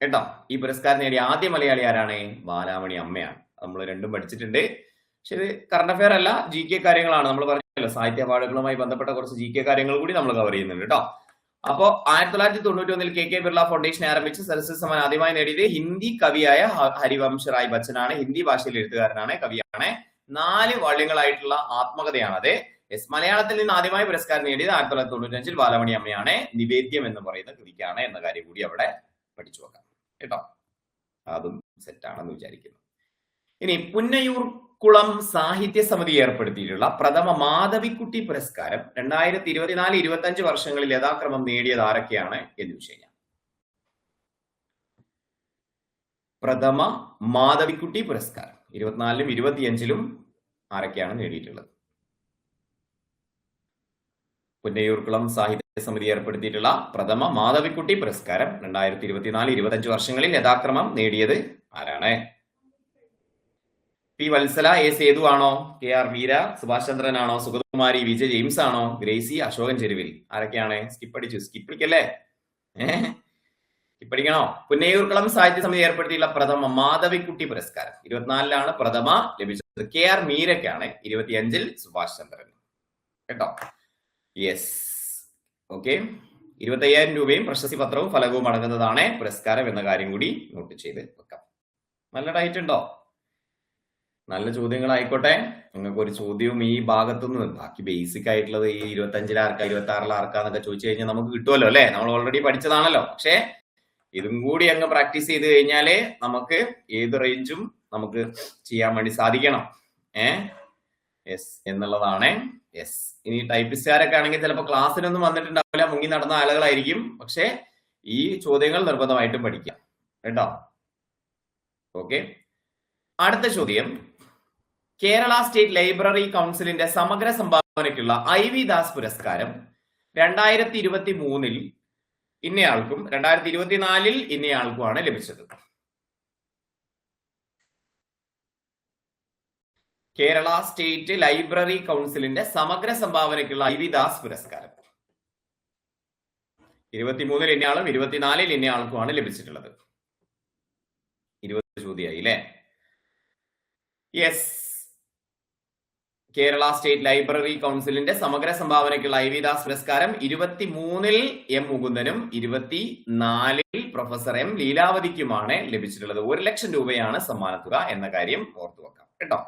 S1: കേട്ടോ. ഈ പുരസ്കാരം നേടിയ ആദ്യ മലയാളി ആരാണ്? ബാലാമണി അമ്മയാണ്. നമ്മൾ രണ്ടും പഠിച്ചിട്ടുണ്ട്. പക്ഷെ ഇത് കറണ്ട് അഫയർ അല്ല, GK കാര്യങ്ങളാണ്. നമ്മൾ പറഞ്ഞല്ലോ സാഹിത്യ അവാർഡുകളുമായി ബന്ധപ്പെട്ട കുറച്ച് GK കാര്യങ്ങൾ കൂടി നമ്മൾ കവർ ചെയ്യുന്നുണ്ട് കേട്ടോ. അപ്പോ 1991 KK ബിർള ഫൗണ്ടേഷൻ ആരംഭിച്ച സരസ്വതി സമ്മാൻ ആദ്യമായി നേടിയത് ഹിന്ദി കവിയായ ഹരിവംശ റായ് ബച്ചനാണ്. ഹിന്ദി ഭാഷയിൽ എഴുത്തുകാരനാണ്, കവിയാണ്. 4 വാള്യങ്ങളായിട്ടുള്ള ആത്മകഥയാണത്. മലയാളത്തിൽ നിന്ന് ആദ്യമായി പുരസ്കാരം നേടിയത് 1995 ബാലാമണി അമ്മയാണ്. നിവേദ്യം എന്ന് പറയുന്ന കൃതിക്കാണ് എന്ന കാര്യം കൂടി അവിടെ പഠിച്ചു വെക്കാം കേട്ടോ. അതും സെറ്റാണെന്ന് വിചാരിക്കുന്നു. ഇനി പുന്നയൂർക്കുളം സാഹിത്യ സമിതി ഏർപ്പെടുത്തിയിട്ടുള്ള പ്രഥമ മാധവിക്കുട്ടി പുരസ്കാരം 2024-25 വർഷങ്ങളിൽ യഥാക്രമം നേടിയത് ആരൊക്കെയാണ് എന്ന് വെച്ച് കഴിഞ്ഞാൽ, പ്രഥമ മാധവിക്കുട്ടി പുരസ്കാരം 24-ലും 25-ലും ആരൊക്കെയാണ് നേടിയിട്ടുള്ളത്? പുന്നയൂർക്കുളം സാഹിത്യ സമിതി ഏർപ്പെടുത്തിയിട്ടുള്ള പ്രഥമ മാധവിക്കുട്ടി പുരസ്കാരം 2024-25 വർഷങ്ങളിൽ യഥാക്രമം നേടിയത് ആരാണ്? പി വത്സല, എ സേതു ആണോ? കെ ആർ മീര, സുഭാഷ് ചന്ദ്രൻ ആണോ? സുഗതകുമാരി, വിജയ് ജെയിംസ് ആണോ? ഗ്രേസി, അശോകൻ ചെരുവിൽ? ആരൊക്കെയാണ്? സ്കിപ്പടിക്കല്ലേ? പഠിക്കണോ? പുന്നയൂർക്കുളം സാഹിത്യ സമിതി ഏർപ്പെടുത്തിയുള്ള പ്രഥമ മാധവിക്കുട്ടി പുരസ്കാരം 24-ലാണ് പ്രഥമ ലഭിച്ചത്. കെ ആർ മീരക്കാണ്. 25-ൽ സുഭാഷ് ചന്ദ്രൻ. കേട്ടോ? യെസ്. ഓക്കെ. 25,000 രൂപയും പ്രശസ്തി പത്രവും ഫലകവും അടങ്ങുന്നതാണ് പുരസ്കാരം എന്ന കാര്യം കൂടി നോട്ട് ചെയ്ത് വെക്കാം. നല്ല ഡയറ്റ് ഉണ്ടോ? നല്ല ചോദ്യങ്ങളായിക്കോട്ടെ. നിങ്ങൾക്ക് ഒരു ചോദ്യവും ഈ ഭാഗത്തുനിന്ന്, ബാക്കി ബേസിക് ആയിട്ടുള്ളത് ഈ 25-ൽ ആർക്കാ 26-ൽ ആർക്കാന്നൊക്കെ ചോദിച്ചു കഴിഞ്ഞാൽ നമുക്ക് കിട്ടുമല്ലോ അല്ലെ? നമ്മൾ ഓൾറെഡി പഠിച്ചതാണല്ലോ. പക്ഷെ ഇതും കൂടി അങ്ങ് പ്രാക്ടീസ് ചെയ്ത് കഴിഞ്ഞാല് നമുക്ക് ഏത് റേഞ്ചും നമുക്ക് ചെയ്യാൻ വേണ്ടി സാധിക്കണം. യെസ് എന്നുള്ളതാണ്. യെസ്. ഇനി ടൈപ്പിസ്റ്റുകാരൊക്കെ ആണെങ്കിൽ ചിലപ്പോൾ ക്ലാസ്സിനൊന്നും വന്നിട്ടുണ്ടാവില്ല, മുങ്ങി നടന്ന ആളുകളായിരിക്കും. പക്ഷെ ഈ ചോദ്യങ്ങൾ നിർബന്ധമായിട്ടും പഠിക്കാം കേട്ടോ. ഓക്കെ. അടുത്ത ചോദ്യം, കേരള സ്റ്റേറ്റ് ലൈബ്രറി കൗൺസിലിന്റെ സമഗ്ര സംഭാവനയ്ക്കുള്ള IV ദാസ് പുരസ്കാരം 2023-ൽ ഇന്നയാൾക്കും 2024-ൽ ഇന്നയാൾക്കുമാണ് ലഭിച്ചത്. കേരള സ്റ്റേറ്റ് ലൈബ്രറി കൗൺസിലിന്റെ സമഗ്ര സംഭാവനയ്ക്കുള്ള IV ദാസ് പുരസ്കാരം 23-ൽ ഇന്നയാളും 24-ൽ ഇന്നയാൾക്കുമാണ് ലഭിച്ചിട്ടുള്ളത്. 20 ചോദ്യമായി അല്ലേ? യെസ്. കേരള സ്റ്റേറ്റ് ലൈബ്രറി കൗൺസിലിന്റെ സമഗ്ര സംഭാവനയ്ക്കുള്ള IV ദാസ് പുരസ്കാരം 23-ൽ M മുകുന്ദനും 24-ൽ പ്രൊഫസർ M ലീലാവതിക്കുമാണ് ലഭിച്ചിട്ടുള്ളത്. 1 ലക്ഷം രൂപയാണ് സമ്മാനത്തുക എന്ന കാര്യം ഓർത്തു വെക്കാം കേട്ടോ.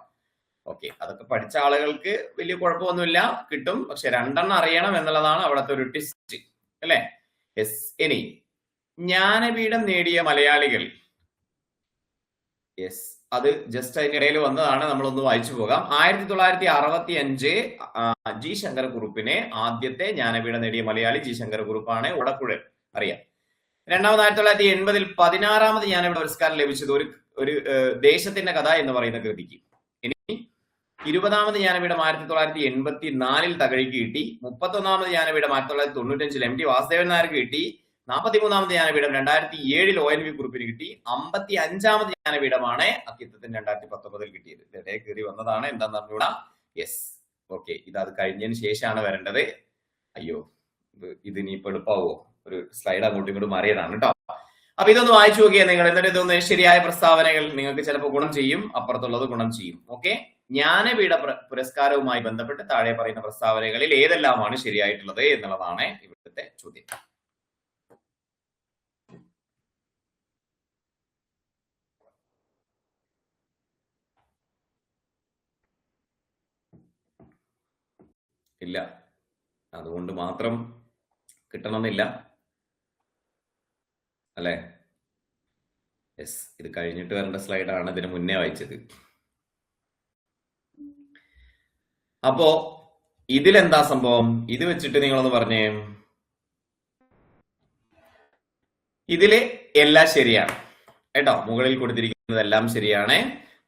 S1: ഓക്കെ. അതൊക്കെ പഠിച്ച ആളുകൾക്ക് വലിയ കുഴപ്പമൊന്നുമില്ല, കിട്ടും. പക്ഷെ 2 എണ്ണം അറിയണം എന്നുള്ളതാണ് അവിടുത്തെ ഒരു ട്വിസ്റ്റ് അല്ലെ? യെസ്. ഇനി ജ്ഞാനപീഠം നേടിയ മലയാളികൾ. യെസ്. അത് ജസ്റ്റ് അതിനിടയിൽ വന്നതാണ്, നമ്മളൊന്ന് വായിച്ചു പോകാം. 1965 ജി ശങ്കരക്കുറുപ്പിനെ ആദ്യത്തെ ജ്ഞാനപീഠം നേടിയ മലയാളി ജി ശങ്കരക്കുറുപ്പാണ്. ഓടക്കുഴൽ അറിയാം. രണ്ടാമത് 1980-ൽ 16-ാമത് ജ്ഞാനപീഠ പുരസ്കാരം ലഭിച്ചത് ഒരു ദേശത്തിന്റെ കഥ എന്ന് പറയുന്ന കൃതിക്ക്. ഇനി 20-ാമത് ജ്ഞാനപീഠം 1984-ൽ തകഴിക്ക് കിട്ടി. 31-ാമത് ജ്ഞാനപീഠം 1995-ൽ MT വാസുദേവൻ നായർക്ക് കിട്ടി. 43-ാമത് ജ്ഞാനപീഠം 2007-ൽ ONV കുറുപ്പിന് കിട്ടി. 55-ാമത് ജ്ഞാനപീഠമാണ് അക്കിത്തത്തിന് 2019-ൽ കിട്ടിയത്. ഇടയിൽ കയറി വന്നതാണ്, എന്താന്ന് അറിഞ്ഞൂടാ. യെസ്. ഓക്കെ. ഇത് കഴിഞ്ഞതിന് ശേഷമാണ് വരേണ്ടത്. അയ്യോ, ഇത് ഇനിയിപ്പോ എളുപ്പമാവോ? ഒരു സ്ലൈഡ് അങ്ങോട്ടും ഇങ്ങോട്ടും മാറിയതാണ് കേട്ടോ. അപ്പൊ ഇതൊന്ന് വായിച്ചു നോക്കിയാൽ നിങ്ങൾ. എന്നിട്ട് ഇതൊന്ന് ശരിയായ പ്രസ്താവനകൾ നിങ്ങൾക്ക് ചിലപ്പോൾ ഗുണം ചെയ്യും, അപ്പുറത്തുള്ളത് ഗുണം ചെയ്യും. ഓക്കെ. ജ്ഞാനപീഠ പുരസ്കാരവുമായി ബന്ധപ്പെട്ട് താഴെ പറയുന്ന പ്രസ്താവനകളിൽ ഏതെല്ലാമാണ് ശരിയായിട്ടുള്ളത് എന്നുള്ളതാണ് ഇവിടുത്തെ ചോദ്യം. ഇല്ല, അതുകൊണ്ട് മാത്രം കിട്ടണമെന്നില്ല അല്ലെ? യെസ്. ഇത് കഴിഞ്ഞിട്ട് വരേണ്ട സ്ലൈഡാണ്, ഇതിന് മുന്നേ വായിച്ചത്. അപ്പോ ഇതിലെന്താ സംഭവം? ഇത് വെച്ചിട്ട് നിങ്ങളൊന്ന് പറഞ്ഞേ. ഇതില് എല്ലാം ശരിയാണ് കേട്ടോ. മുകളിൽ കൊടുത്തിരിക്കുന്നതെല്ലാം ശരിയാണ്.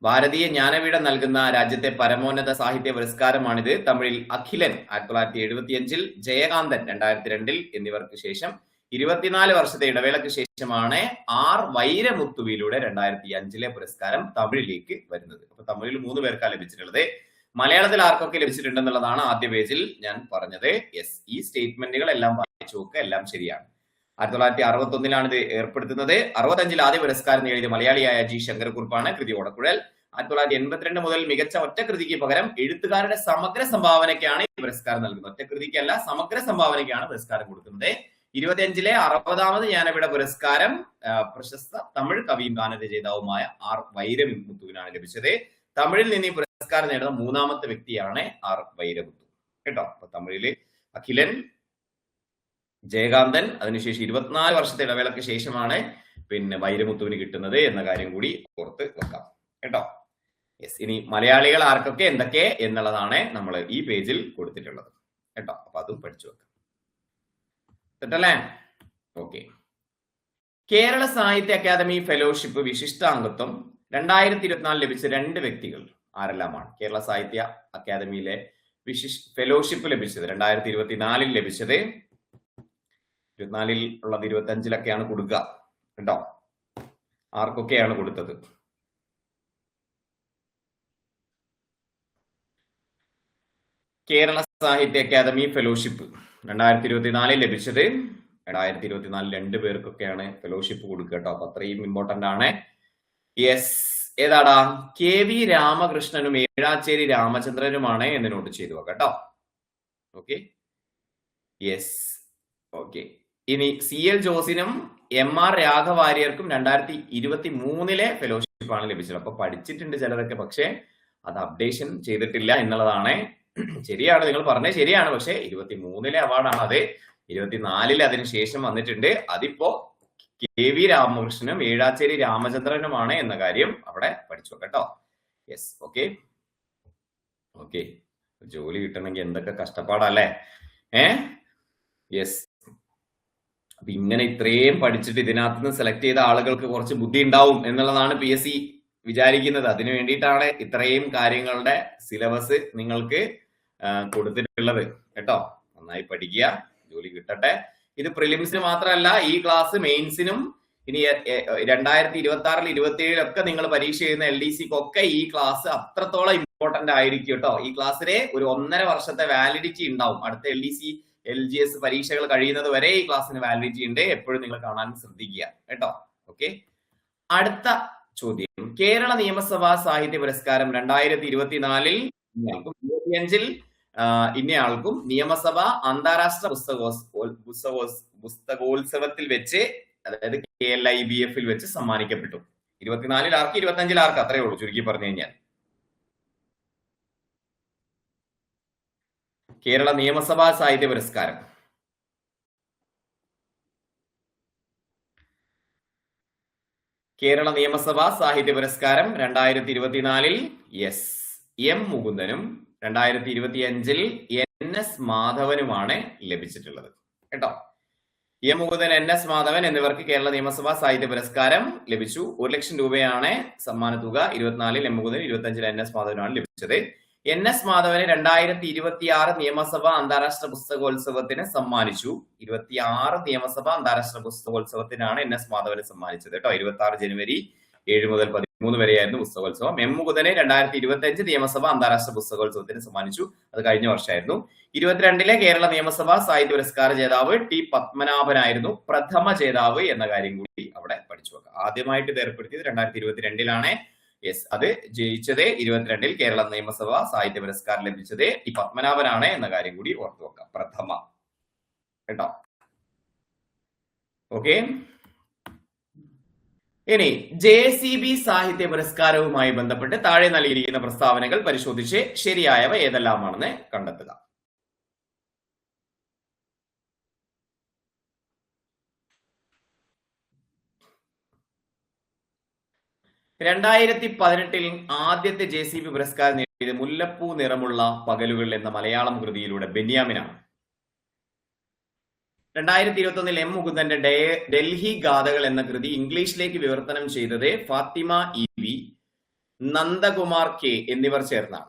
S1: ഭാരതീയ ജ്ഞാനപീഠം നൽകുന്ന രാജ്യത്തെ പരമോന്നത സാഹിത്യ പുരസ്കാരമാണിത്. തമിഴിൽ അഖിലൻ 1975-ൽ, ജയകാന്തൻ 2002-ൽ എന്നിവർക്ക് ശേഷം 24 വർഷത്തെ ഇടവേളയ്ക്ക് ശേഷമാണ് R വൈരമുത്തുവിലൂടെ 2005-ലെ പുരസ്കാരം തമിഴിലേക്ക് വരുന്നത്. അപ്പൊ തമിഴിൽ 3 പേർക്കാണ് ലഭിച്ചിട്ടുള്ളത്. മലയാളത്തിൽ ആർക്കൊക്കെ ലഭിച്ചിട്ടുണ്ടെന്നുള്ളതാണ് ആദ്യ പേജിൽ ഞാൻ പറഞ്ഞത്. യെസ്. ഈ സ്റ്റേറ്റ്മെന്റുകൾ എല്ലാം വായിച്ചു നോക്കുക, എല്ലാം ശരിയാണ്. 1961-ലാണ് ഇത് ഏർപ്പെടുത്തുന്നത്. 65-ൽ ആദ്യ പുരസ്കാരം നേടിയ മലയാളിയായ ജി ശങ്കരക്കുറുപ്പാണ്. കൃതി ഓടക്കുഴൽ. 1982 മുതൽ മികച്ച ഒറ്റ കൃതിക്ക് പകരം എഴുത്തുകാരുടെ സമഗ്ര സംഭാവനയ്ക്കാണ് ഈ പുരസ്കാരം നൽകുന്നത്. ഒറ്റ കൃതിക്കല്ല, സമഗ്ര സംഭാവനയ്ക്കാണ് പുരസ്കാരം കൊടുക്കുന്നത്. 25-ലെ 60-ാമത് ജ്ഞാനപീഠ പുരസ്കാരം പ്രശസ്ത തമിഴ് കവിയും ഗാനരചയിതാവുമായ R വൈരമുത്തുവിനാണ് ലഭിച്ചത്. തമിഴിൽ നിന്ന് ഈ പുരസ്കാരം നേടുന്ന 3-ാമത്തെ വ്യക്തിയാണ് R വൈരമുത്തു കേട്ടോ. അപ്പൊ തമിഴില് അഖിലൻ, ജയകാന്തൻ, അതിനുശേഷം 24 വർഷത്തെ ഇടവേളയ്ക്ക് ശേഷമാണ് പിന്നെ വൈരമുത്തുവിന് കിട്ടുന്നത് എന്ന കാര്യം കൂടി ഓർത്ത് വെക്കാം കേട്ടോ. യെസ്. ഇനി മലയാളികൾ ആർക്കൊക്കെ എന്തൊക്കെ എന്നുള്ളതാണ് നമ്മൾ ഈ പേജിൽ കൊടുത്തിട്ടുള്ളത് കേട്ടോ. അപ്പൊ അതും പഠിച്ചു വെക്കാം. തെറ്റല്ലേ? ഓക്കെ. കേരള സാഹിത്യ അക്കാദമി ഫെലോഷിപ്പ് വിശിഷ്ടാംഗത്വം 2024 ലഭിച്ച 2 വ്യക്തികൾ ആരെല്ലാമാണ്? കേരള സാഹിത്യ അക്കാദമിയിലെ ഫെലോഷിപ്പ് ലഭിച്ചത് 2024-ൽ ലഭിച്ചത് 24 ഉള്ളത് 25-ലൊക്കെയാണ് കൊടുക്കുക കേട്ടോ. ആർക്കൊക്കെയാണ് കൊടുത്തത്? കേരള സാഹിത്യ അക്കാദമി ഫെലോഷിപ്പ് 2024 ലഭിച്ചത്. 2024 2 പേർക്കൊക്കെയാണ് ഫെലോഷിപ്പ് കൊടുക്കുക കേട്ടോ. അപ്പൊ അത്രയും ഇമ്പോർട്ടന്റ് ആണ്. യെസ്, ഏതാടാ? KV രാമകൃഷ്ണനും ഏഴാച്ചേരി രാമചന്ദ്രനുമാണ് എന്ന് നോട്ട് ചെയ്തു കേട്ടോ. Okay, yes, okay. ഇനി CL ജോസിനും MR രാഘവാര്യർക്കും 2023 ഫെലോഷിപ്പ് ആണ് ലഭിച്ചത്. അപ്പൊ പഠിച്ചിട്ടുണ്ട് ചിലതൊക്കെ, പക്ഷെ അത് അപ്ഡേഷൻ ചെയ്തിട്ടില്ല എന്നുള്ളതാണ്. ശരിയാണ്, നിങ്ങൾ പറഞ്ഞത് ശരിയാണ്. പക്ഷെ 23 അവാർഡാണ് അത്. 24 അതിനുശേഷം വന്നിട്ടുണ്ട്. അതിപ്പോ KV രാമകൃഷ്ണനും ഏഴാച്ചേരി രാമചന്ദ്രനുമാണ് എന്ന കാര്യം അവിടെ പഠിച്ചു കേട്ടോ. Yes, okay, okay. ജോലി കിട്ടണമെങ്കിൽ എന്തൊക്കെ കഷ്ടപ്പാടല്ലേ? യെസ്. അപ്പൊ ഇങ്ങനെ ഇത്രയും പഠിച്ചിട്ട് ഇതിനകത്ത് നിന്ന് സെലക്ട് ചെയ്ത ആളുകൾക്ക് കുറച്ച് ബുദ്ധി ഉണ്ടാവും എന്നുള്ളതാണ് PSC വിചാരിക്കുന്നത്. അതിനു വേണ്ടിയിട്ടാണ് ഇത്രയും കാര്യങ്ങളുടെ സിലബസ് നിങ്ങൾക്ക് കൊടുത്തിട്ടുള്ളത് കേട്ടോ. നന്നായി പഠിക്കുക, ജോലി കിട്ടട്ടെ. ഇത് പ്രിലിംസിന് മാത്രമല്ല, ഈ ക്ലാസ് മെയിൻസിനും ഇനി 2026 27 നിങ്ങൾ പരീക്ഷ എഴുതുന്ന LDCക്കൊക്കെ ഈ ക്ലാസ് അത്രത്തോളം ഇമ്പോർട്ടന്റ് ആയിരിക്കും കേട്ടോ. ഈ ക്ലാസ്സിലെ ഒരു 1.5 വർഷത്തെ വാലിഡിറ്റി ഉണ്ടാവും. അടുത്ത LDC LGS പരീക്ഷകൾ കഴിയുന്നത് വരെ ഈ ക്ലാസ്സിന് വാലിഡിറ്റി ഉണ്ട്. എപ്പോഴും നിങ്ങൾ കാണാൻ ശ്രദ്ധിക്കുക കേട്ടോ. ഓക്കെ, അടുത്ത ചോദ്യം. കേരള നിയമസഭാ സാഹിത്യ പുരസ്കാരം 2024 ഇന്നയാൾക്കും നിയമസഭ അന്താരാഷ്ട്ര പുസ്തകോത്സവത്തിൽ വെച്ച്, അതായത് KLIBF വെച്ച് സമ്മാനിക്കപ്പെട്ടു. 24 ആർക്ക്, 25 ആർക്ക്? അത്രേ ഉള്ളൂ ചുരുക്കി പറഞ്ഞു കഴിഞ്ഞാൽ. കേരള നിയമസഭാ സാഹിത്യ പുരസ്കാരം കേരള നിയമസഭാ സാഹിത്യ പുരസ്കാരം 2024 യെസ്, M മുകുന്ദനും 2025 NS മാധവനുമാണ് ലഭിച്ചിട്ടുള്ളത് കേട്ടോ. M മുകുന്ദൻ, NS മാധവൻ എന്നിവർക്ക് കേരള നിയമസഭാ സാഹിത്യ പുരസ്കാരം ലഭിച്ചു. 1 ലക്ഷം രൂപയാണ് സമ്മാന തുക. 24 M മുകുന്ദൻ, 25 NS മാധവനാണ് ലഭിച്ചത്. NS മാധവന് 2026 നിയമസഭ അന്താരാഷ്ട്ര പുസ്തകോത്സവത്തിന് സമ്മാനിച്ചു. 26 നിയമസഭ അന്താരാഷ്ട്ര പുസ്തകോത്സവത്തിനാണ് NS മാധവന് സമ്മാനിച്ചത് കേട്ടോ. 26 ജനുവരി 7 മുതൽ 13 വരെയായിരുന്നു പുസ്തകോത്സവം. M മുകുന്ദനെ 2025 നിയമസഭ അന്താരാഷ്ട്ര പുസ്തകോത്സവത്തിന് സമ്മാനിച്ചു. അത് കഴിഞ്ഞ വർഷമായിരുന്നു. 22 കേരള നിയമസഭാ സാഹിത്യ പുരസ്കാര ജേതാവ് T പത്മനാഭനായിരുന്നു പ്രഥമ ജേതാവ് എന്ന കാര്യം കൂടി അവിടെ പഠിച്ചു വെക്കാം. ആദ്യമായിട്ട് ഇത് ഏർപ്പെടുത്തിയത് 2022 യെസ്, അത് ജയിച്ചത് 22 കേരള നിയമസഭാ സാഹിത്യ പുരസ്കാരം ലഭിച്ചത് T പത്മനാഭനാണ് എന്ന കാര്യം കൂടി ഓർത്തു വെക്കാം. പ്രഥമ കേട്ടോ. ഓക്കെ, ഇനി JCB സാഹിത്യ പുരസ്കാരവുമായി ബന്ധപ്പെട്ട് താഴെ നൽകിയിരിക്കുന്ന പ്രസ്താവനകൾ പരിശോധിച്ച് ശരിയായവ ഏതെല്ലാമാണെന്ന് കണ്ടെത്തുക. ൽ ആദ്യത്തെ JCB പുരസ്കാരം നേടിയത് മുല്ലപ്പൂ നിറമുള്ള പകലുകൾ എന്ന മലയാളം കൃതിയിലൂടെ ബെന്യാമിനാണ്. 2021 M മുകുന്ദന്റെ ഡൽഹി ഗാഥകൾ എന്ന കൃതി ഇംഗ്ലീഷിലേക്ക് വിവർത്തനം ചെയ്തത് ഫാത്തിമ EV, നന്ദകുമാർ K എന്നിവർ ചേർന്നാണ്.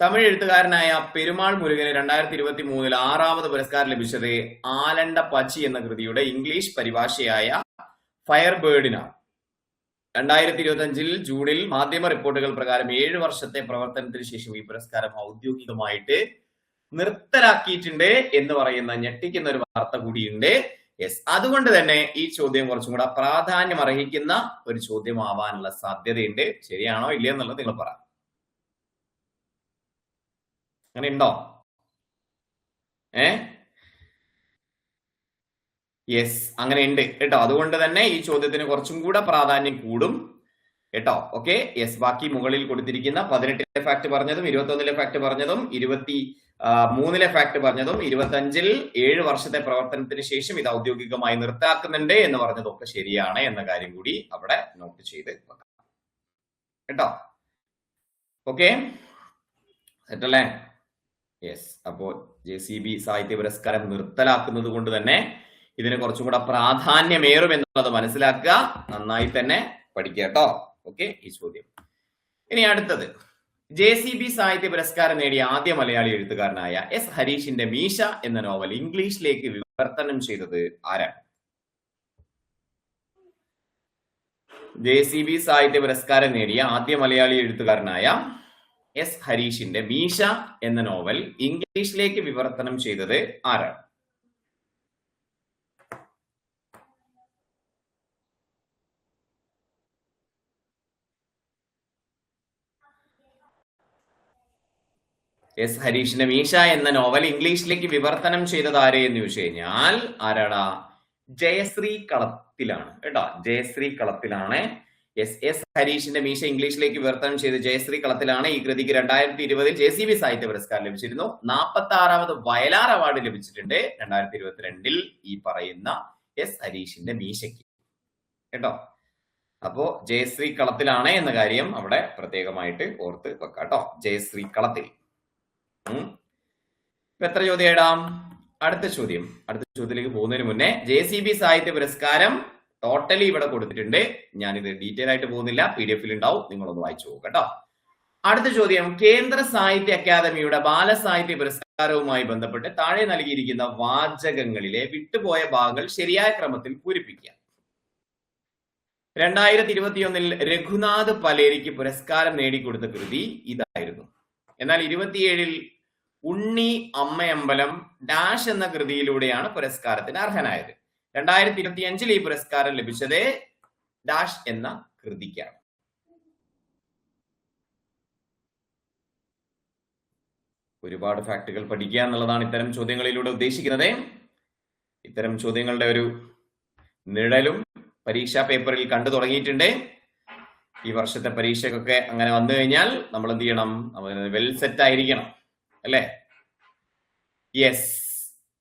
S1: തമിഴ് എഴുത്തുകാരനായ പെരുമാൾ മുരുകന് 2023 6ാമത് പുരസ്കാരം ലഭിച്ചത് ആലണ്ട പച്ചി എന്ന കൃതിയുടെ ഇംഗ്ലീഷ് പരിഭാഷയായ ഫയർബേർഡിനാണ്. 2025 ജൂണിൽ മാധ്യമ റിപ്പോർട്ടുകൾ പ്രകാരം 7 വർഷത്തെ പ്രവർത്തനത്തിന് ശേഷം ഈ പുരസ്കാരം ഔദ്യോഗികമായിട്ട് നിർത്തലാക്കിയിട്ടുണ്ട് എന്ന് പറയുന്ന ഞെട്ടിക്കുന്ന ഒരു വാർത്ത കൂടിയുണ്ട്. യെസ്, അതുകൊണ്ട് തന്നെ ഈ ചോദ്യം കുറച്ചും കൂടെ പ്രാധാന്യം അർഹിക്കുന്ന ഒരു ചോദ്യമാവാനുള്ള സാധ്യതയുണ്ട്. ശരിയാണോ ഇല്ലയോ എന്നുള്ളത് നിങ്ങൾ പറ. അങ്ങനെ ഉണ്ടോ? യെസ്, അങ്ങനെ ഉണ്ട് കേട്ടോ. അതുകൊണ്ട് തന്നെ ഈ ചോദ്യത്തിന് കുറച്ചും കൂടെ പ്രാധാന്യം കൂടും കേട്ടോ. Okay, yes. ബാക്കി മുകളിൽ കൊടുത്തിരിക്കുന്ന 18 ഫാക്ട് പറഞ്ഞതും 21 ഫാക്ട് പറഞ്ഞതും 23 ഫാക്ട് പറഞ്ഞതും 25 7 വർഷത്തെ പ്രവർത്തനത്തിന് ശേഷം ഇത് ഔദ്യോഗികമായി നിർത്താക്കുന്നുണ്ട് എന്ന് പറഞ്ഞതൊക്കെ ശരിയാണ് എന്ന കാര്യം കൂടി അവിടെ നോട്ട് ചെയ്ത് വെക്കാം കേട്ടോ. ഓക്കെ, സെറ്റല്ലേ? യെസ്. അപ്പോ JCB സാഹിത്യ പുരസ്കാരം നിർത്തലാക്കുന്നത് കൊണ്ട് തന്നെ ഇതിന് കുറച്ചും കൂടെ പ്രാധാന്യമേറും എന്നുള്ളത് മനസ്സിലാക്കുക. നന്നായി തന്നെ പഠിക്കുക കേട്ടോ. ഓക്കെ, ഈ ചോദ്യം. ഇനി അടുത്തത്, JCB സാഹിത്യ പുരസ്കാരം നേടിയ ആദ്യ മലയാളി എഴുത്തുകാരനായ S ഹരീഷിന്റെ മീശ എന്ന നോവൽ ഇംഗ്ലീഷിലേക്ക് വിവർത്തനം ചെയ്തത് ആരാണ്? JCB സാഹിത്യ പുരസ്കാരം നേടിയ ആദ്യ മലയാളി എഴുത്തുകാരനായ എസ് ഹരീഷിന്റെ മീശ എന്ന നോവൽ ഇംഗ്ലീഷിലേക്ക് വിവർത്തനം ചെയ്തത് ആരാണ്? എസ് ഹരീഷിന്റെ മീശ എന്ന നോവൽ ഇംഗ്ലീഷിലേക്ക് വിവർത്തനം ചെയ്തത് ആര് എന്ന് ചോദിച്ചു കഴിഞ്ഞാൽ ആരാടാ? ജയശ്രീ കളത്തിലാണ് കേട്ടോ. ജയശ്രീ കളത്തിലാണ്. എസ് ഹരീഷിന്റെ മീശ ഇംഗ്ലീഷിലേക്ക് വിവർത്തനം ചെയ്ത് ജയശ്രീ കളത്തിലാണ്. ഈ കൃതിക്ക് 2020 JCB സാഹിത്യ പുരസ്കാരം ലഭിച്ചിരുന്നു. 46ാമത് വയലാർ അവാർഡ് ലഭിച്ചിട്ടുണ്ട് 2022 ഈ പറയുന്ന എസ് ഹരീഷിന്റെ മീശയ്ക്ക് കേട്ടോ. അപ്പോ ജയശ്രീ കളത്തിലാണ് എന്ന കാര്യം അവിടെ പ്രത്യേകമായിട്ട് ഓർത്ത് വെക്കാട്ടോ. ജയശ്രീ കളത്തിൽ. ഇപ്പൊ എത്ര ചോദ്യം ഇടാം? അടുത്ത ചോദ്യത്തിലേക്ക് പോകുന്നതിന് മുന്നേ JCB സാഹിത്യ പുരസ്കാരം ടോട്ടലി ഇവിടെ കൊടുത്തിട്ടുണ്ട്. ഞാനിത് ഡീറ്റെയിൽ ആയിട്ട് പോകുന്നില്ല, PDF ഉണ്ടാവും, നിങ്ങളൊന്ന് വായിച്ചു പോകും കേട്ടോ. അടുത്ത ചോദ്യം, കേന്ദ്ര സാഹിത്യ അക്കാദമിയുടെ ബാലസാഹിത്യ പുരസ്കാരവുമായി ബന്ധപ്പെട്ട് താഴെ നൽകിയിരിക്കുന്ന വാചകങ്ങളിലെ വിട്ടുപോയ ഭാഗങ്ങൾ ശരിയായ ക്രമത്തിൽ പൂരിപ്പിക്കുക. 2021 രഘുനാഥ് പലേരിക്ക് പുരസ്കാരം നേടിക്കൊടുത്ത കൃതി ഇതായിരുന്നു. എന്നാൽ 27 ഉണ്ണി അമ്മയമ്പലം ഡാഷ് എന്ന കൃതിയിലൂടെയാണ് പുരസ്കാരത്തിന് അർഹനായത്. 2025 ഈ പുരസ്കാരം ലഭിച്ചത് ഡാഷ് എന്ന കൃതിക്കാണ്. ഒരുപാട് ഫാക്ടുകൾ പഠിക്കുക എന്നുള്ളതാണ് ഇത്തരം ചോദ്യങ്ങളിലൂടെ ഉദ്ദേശിക്കുന്നത്. ഇത്തരം ചോദ്യങ്ങളുടെ ഒരു നിഴലും പരീക്ഷാ പേപ്പറിൽ കണ്ടു തുടങ്ങിയിട്ടുണ്ട്. ഈ വർഷത്തെ പരീക്ഷയ്ക്കൊക്കെ അങ്ങനെ വന്നു കഴിഞ്ഞാൽ നമ്മൾ എന്ത് ചെയ്യണം? വെൽ സെറ്റ് ആയിരിക്കണം അല്ലെ? യെസ്,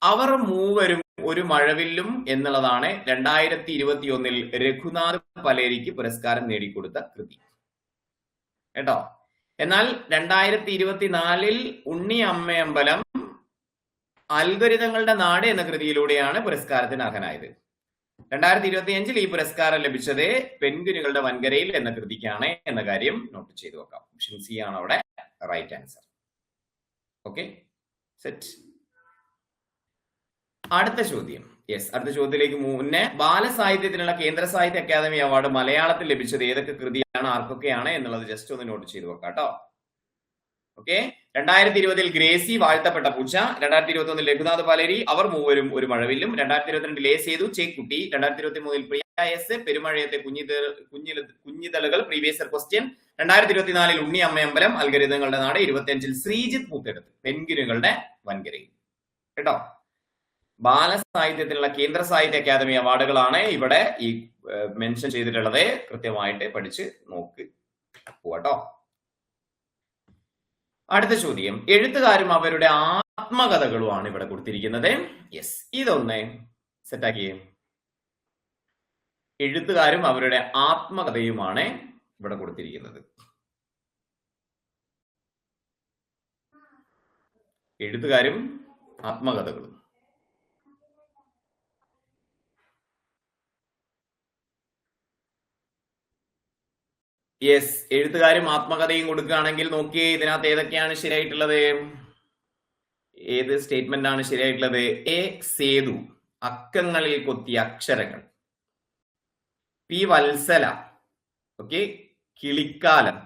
S1: അവർ മൂവരും ഒരു മഴവില്ലും എന്നുള്ളതാണ് 2021 രഘുനാഥ് പലേരിക്ക് പുരസ്കാരം നേടിക്കൊടുത്ത കൃതി കേട്ടോ. എന്നാൽ 2024 ഉണ്ണി അമ്മയമ്പലം അൽഗോരിതങ്ങളുടെ നാട് എന്ന കൃതിയിലൂടെയാണ് പുരസ്കാരത്തിന് അർഹനായത്. 2025 ഈ പുരസ്കാരം ലഭിച്ചത് പെൻഗ്വിനുകളുടെ വൻകരയിൽ എന്ന കൃതിക്കാണ് എന്ന കാര്യം നോട്ട് ചെയ്തു വെക്കാം. ഓപ്ഷൻ സി ആണ് അവിടെ റൈറ്റ് ആൻസർ. Okay, set. അടുത്ത ചോദ്യം. അടുത്ത ചോദ്യത്തിലേക്ക് മുന്നേ, ബാലസാഹിത്യത്തിനുള്ള കേന്ദ്ര സാഹിത്യ അക്കാദമി അവാർഡ് മലയാളത്തിൽ ലഭിച്ചത് ഏതൊക്കെ കൃതിയാണ്, ആർക്കൊക്കെയാണ് എന്നുള്ളത് ജസ്റ്റ് ഒന്ന് നോട്ട് ചെയ്തു വെക്കാം കേട്ടോ. ഓക്കെ, 2020 ഗ്രേസി വാഴ്ത്തപ്പെട്ട പൂച്ച, 2021 രഘുനാഥ് പലേരി അവർ മൂവരും ഒരു മഴവില്ലും, 2022 ലേ സേതു ചേക്കുട്ടി, 2023 പ്രിയ എസ് പെരുമഴയത്തെ കുഞ്ഞിതളുകൾ പ്രീവിയസ് ഇയർ ക്വസ്റ്റ്യൻ, 2024 ഉണ്ണി അമ്മയമ്പലം അൽഗോരിതങ്ങളുടെ നാട്, 2025 ശ്രീജിത്ത് പൂത്തെടുത്ത് പെൻഗ്വിനുകളുടെ വൻകരയിൽ കേട്ടോ. ബാലസാഹിത്യത്തിനുള്ള കേന്ദ്ര സാഹിത്യ അക്കാദമി അവാർഡുകളാണ് ഇവിടെ ഈ മെൻഷൻ ചെയ്തിട്ടുള്ളത്. കൃത്യമായിട്ട് പഠിച്ച് നോക്ക് പോവാട്ടോ. അടുത്ത ചോദ്യം, എഴുത്തുകാരും അവരുടെ ആത്മകഥകളുമാണ് ഇവിടെ കൊടുത്തിരിക്കുന്നത്. ഇതൊന്ന് സെറ്റാക്കിയേ. എഴുത്തുകാരും അവരുടെ ആത്മകഥയുമാണ് ഇവിടെ കൊടുത്തിരിക്കുന്നത്. എഴുത്തുകാരും ആത്മകഥകളും. എഴുത്തുകാരും ആത്മകഥയും കൊടുക്കുകയാണെങ്കിൽ നോക്കിയേ, ഇതിനകത്ത് ഏതൊക്കെയാണ് ശരിയായിട്ടുള്ളത്? ഏത് സ്റ്റേറ്റ്മെന്റ് ആണ് ശരിയായിട്ടുള്ളത്? എ സേതു, അക്കങ്ങളിൽ കൊത്തിയ അക്ഷരങ്ങൾ. P Valsala, okay, Kilikkalam.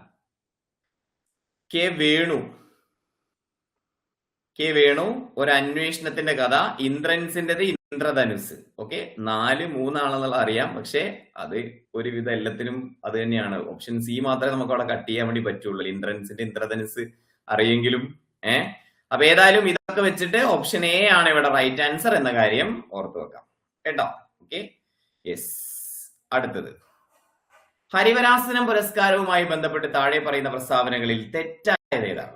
S1: K Venu, ഒരു അന്വേഷണത്തിന്റെ കഥ. ഇന്ദ്രൻസിന്റേത് ഇന്ദ്രധനുസ്. ഓക്കെ, 4-3 ആണെന്നുള്ള അറിയാം, പക്ഷെ അത് ഒരുവിധം എല്ലാത്തിനും അത് തന്നെയാണ്. ഓപ്ഷൻ സി മാത്രമേ നമുക്ക് അവിടെ കട്ട് ചെയ്യാൻ വേണ്ടി പറ്റുള്ളൂ. ഇന്ദ്രൻസിന്റെ ഇന്ദ്രധനുസ് അറിയെങ്കിലും അപ്പൊ ഏതായാലും ഇതൊക്കെ വെച്ചിട്ട് ഓപ്ഷൻ എ ആണ് ഇവിടെ റൈറ്റ് ആൻസർ എന്ന കാര്യം ഓർത്തു വെക്കാം കേട്ടോ. ഓക്കെ, അടുത്തത്, ഹരിവരാസനം പുരസ്കാരവുമായി ബന്ധപ്പെട്ട് താഴെ പറയുന്ന പ്രസ്താവനകളിൽ തെറ്റായത് ഏതാണ്?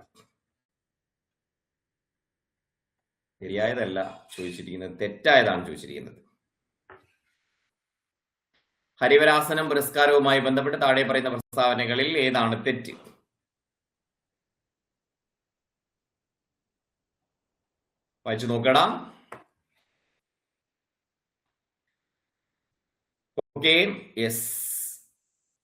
S1: ശരിയായതല്ല ചോദിച്ചിരിക്കുന്നത്, തെറ്റായതാണ് ചോദിച്ചിരിക്കുന്നത്. ഹരിവരാസനം പുരസ്കാരവുമായി ബന്ധപ്പെട്ട് താഴെ പറയുന്ന പ്രസ്താവനകളിൽ ഏതാണ് തെറ്റ്? വായിച്ചു നോക്കണം. ഓക്കെ,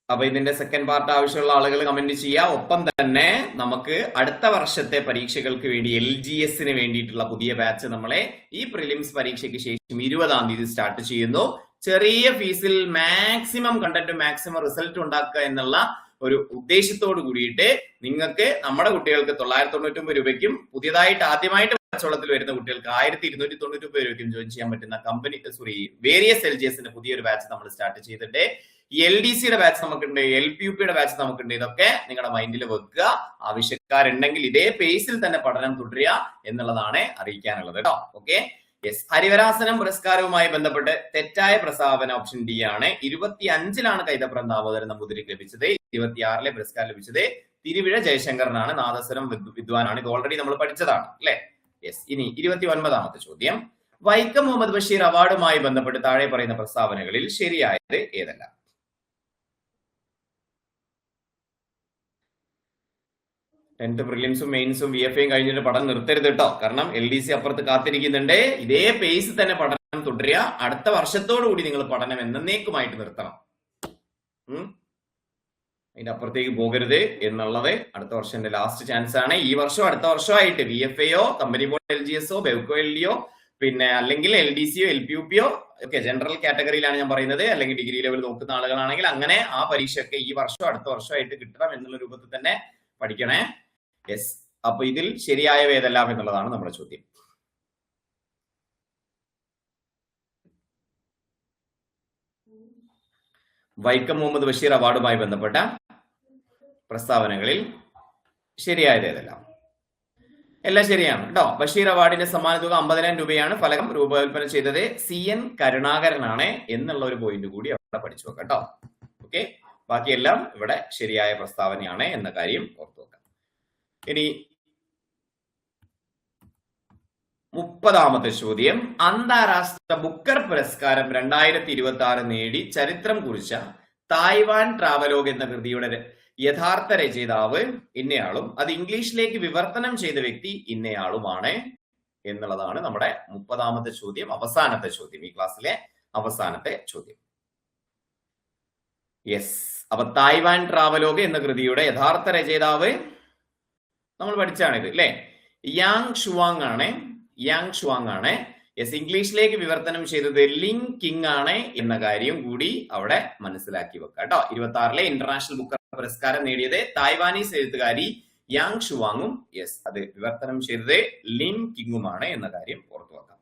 S1: അപ്പൊ ഇതിന്റെ സെക്കൻഡ് പാർട്ട് ആവശ്യമുള്ള ആളുകൾ കമന്റ് ചെയ്യുക. ഒപ്പം തന്നെ നമുക്ക് അടുത്ത വർഷത്തെ പരീക്ഷകൾക്ക് വേണ്ടി LGSന് വേണ്ടിയിട്ടുള്ള പുതിയ ബാച്ച് നമ്മളെ ഈ പ്രിലിംസ് പരീക്ഷയ്ക്ക് ശേഷം 20-ാം തീയതി സ്റ്റാർട്ട് ചെയ്യുന്നു. ചെറിയ ഫീസിൽ മാക്സിമം കണ്ടന്റ് മാക്സിമം റിസൾട്ട് ഉണ്ടാക്കുക എന്നുള്ള ഒരു ഉദ്ദേശത്തോട് കൂടിയിട്ട് നിങ്ങൾക്ക് നമ്മുടെ കുട്ടികൾക്ക് 999 രൂപയ്ക്കും പുതിയതായിട്ട് ആദ്യമായിട്ട് കച്ചവടത്തിൽ വരുന്ന കുട്ടികൾക്ക് 1299 രൂപയ്ക്കും ജോയിൻ ചെയ്യാൻ പറ്റുന്ന വേരിയസ് LGSന്റെ പുതിയൊരു ബാച്ച് നമ്മൾ സ്റ്റാർട്ട് ചെയ്തിട്ട് LDCയുടെ ബാച്ച് നമുക്കുണ്ട്, LPUPയുടെ ബാച്ച് നമുക്കുണ്ട്. ഇതൊക്കെ നിങ്ങളുടെ മൈൻഡിൽ വെക്കുക. ആവശ്യക്കാരുണ്ടെങ്കിൽ ഇതേ പേസിൽ തന്നെ പഠനം തുടരുക എന്നുള്ളതാണ് അറിയിക്കാനുള്ളത് കേട്ടോ. Okay, yes. ഹരിവരാസനം പുരസ്കാരവുമായി ബന്ധപ്പെട്ട് തെറ്റായ പ്രസ്താവന ഓപ്ഷൻ ഡി ആണ്. 25-ലാണ് കൈതപ്രം ദാമോദരൻ നമ്പൂതിരിക്ക് ലഭിച്ചത്. 26-ലെ പുരസ്കാരം ലഭിച്ചത് തിരുവിഴ ജയശങ്കറിനാണ്. നാദസ്വരം വിദ്വാനാണ്. ഇത് ഓൾറെഡി നമ്മൾ പഠിച്ചതാണ് അല്ലെ? യെസ്. ഇനി 29-ാമത്തെ ചോദ്യം, വൈക്കം മുഹമ്മദ് ബഷീർ അവാർഡുമായി ബന്ധപ്പെട്ട് താഴെ പറയുന്ന പ്രസ്താവനകളിൽ ശരിയായത് ഏതെല്ലാം? ടെൻത്ത് പ്രിലിംസും മെയിൻസും VFAയും കഴിഞ്ഞിട്ട് പഠനം നിർത്തരുത് കേട്ടോ. കാരണം LDC അപ്പുറത്ത് കാത്തിരിക്കുന്നുണ്ട്. ഇതേ പേസ് തന്നെ പഠനം തുടരുക. അടുത്ത വർഷത്തോടുകൂടി നിങ്ങൾ പഠനം എന്നേക്കുമായിട്ട് നിർത്തണം. അതിന്റെ അപ്പുറത്തേക്ക് പോകരുത് എന്നുള്ളത് അടുത്ത വർഷത്തിന്റെ ലാസ്റ്റ് ചാൻസ് ആണ്. ഈ വർഷം അടുത്ത വർഷമായിട്ട് VFAയോ കമ്പനി ബോർഡ് LGSോ ബെവ്കോ LDയോ പിന്നെ അല്ലെങ്കിൽ LDCയോ LPUPയോ ഒക്കെ ജനറൽ കാറ്റഗറിയിലാണ് ഞാൻ പറയുന്നത്. അല്ലെങ്കിൽ ഡിഗ്രി ലെവൽ നോക്കുന്ന ആളുകളാണെങ്കിൽ അങ്ങനെ ആ പരീക്ഷയൊക്കെ ഈ വർഷം അടുത്ത വർഷമായിട്ട് കിട്ടണം എന്നുള്ള രൂപത്തിൽ തന്നെ പഠിക്കണേ. യെസ്. അപ്പൊ ഇതിൽ ശരിയായവ ഏതെല്ലാം എന്നുള്ളതാണ് നമ്മുടെ ചോദ്യം. വൈക്കം മുഹമ്മദ് ബഷീർ അവാർഡുമായി ബന്ധപ്പെട്ട പ്രസ്താവനകളിൽ ശരിയായത് ഏതെല്ലാം? എല്ലാം ശരിയാണ് കേട്ടോ. ബഷീർ അവാർഡിന്റെ സമ്മാന തുക 50,000 രൂപയാണ്. ഫലകം രൂപകൽപ്പന ചെയ്തത് CN കരുണാകരനാണ് എന്നുള്ള ഒരു പോയിന്റ് കൂടി അവിടെ പഠിച്ചു വെക്കാം കേട്ടോ. ഓക്കെ, ബാക്കിയെല്ലാം ഇവിടെ ശരിയായ പ്രസ്താവനയാണ് എന്ന കാര്യം ഓർത്തു വെക്കാം. ഇനി 30-ാമത്തെ ചോദ്യം, അന്താരാഷ്ട്ര ബുക്കർ പുരസ്കാരം 2026 നേടി ചരിത്രം കുറിച്ച തായ്വാൻ ട്രാവലോഗ് എന്ന കൃതിയുടെ യഥാർത്ഥ രചയിതാവ് ഇന്നയാളും അത് ഇംഗ്ലീഷിലേക്ക് വിവർത്തനം ചെയ്ത വ്യക്തി ഇന്നയാളുമാണ് എന്നുള്ളതാണ് നമ്മുടെ 30-ാമത്തെ ചോദ്യം, അവസാനത്തെ ചോദ്യം, ഈ ക്ലാസ്സിലെ അവസാനത്തെ ചോദ്യം. യെസ്. അപ്പൊ തായ്വാൻ ട്രാവലോഗ് എന്ന കൃതിയുടെ യഥാർത്ഥ രചയിതാവ് നമ്മൾ പഠിച്ചാണിത് അല്ലെ? യാങ് ഷുവാങ് ആണ്. യെസ്. ഇംഗ്ലീഷിലേക്ക് വിവർത്തനം ചെയ്തത് ലിങ് കിങ് ആണ് എന്ന കാര്യം കൂടി അവിടെ മനസ്സിലാക്കി വെക്കാം കേട്ടോ. 26-ലെ ഇന്റർനാഷണൽ ബുക്കർ പുരസ്കാരം നേടിയത് തായ്വാനീസ് എഴുത്തുകാരി യാങ് ഷുവാങ്ങും യെസ് അത് വിവർത്തനം ചെയ്തത് ലിൻ കിങ്ങുമാണ് എന്ന കാര്യം ഓർത്തു വെക്കാം.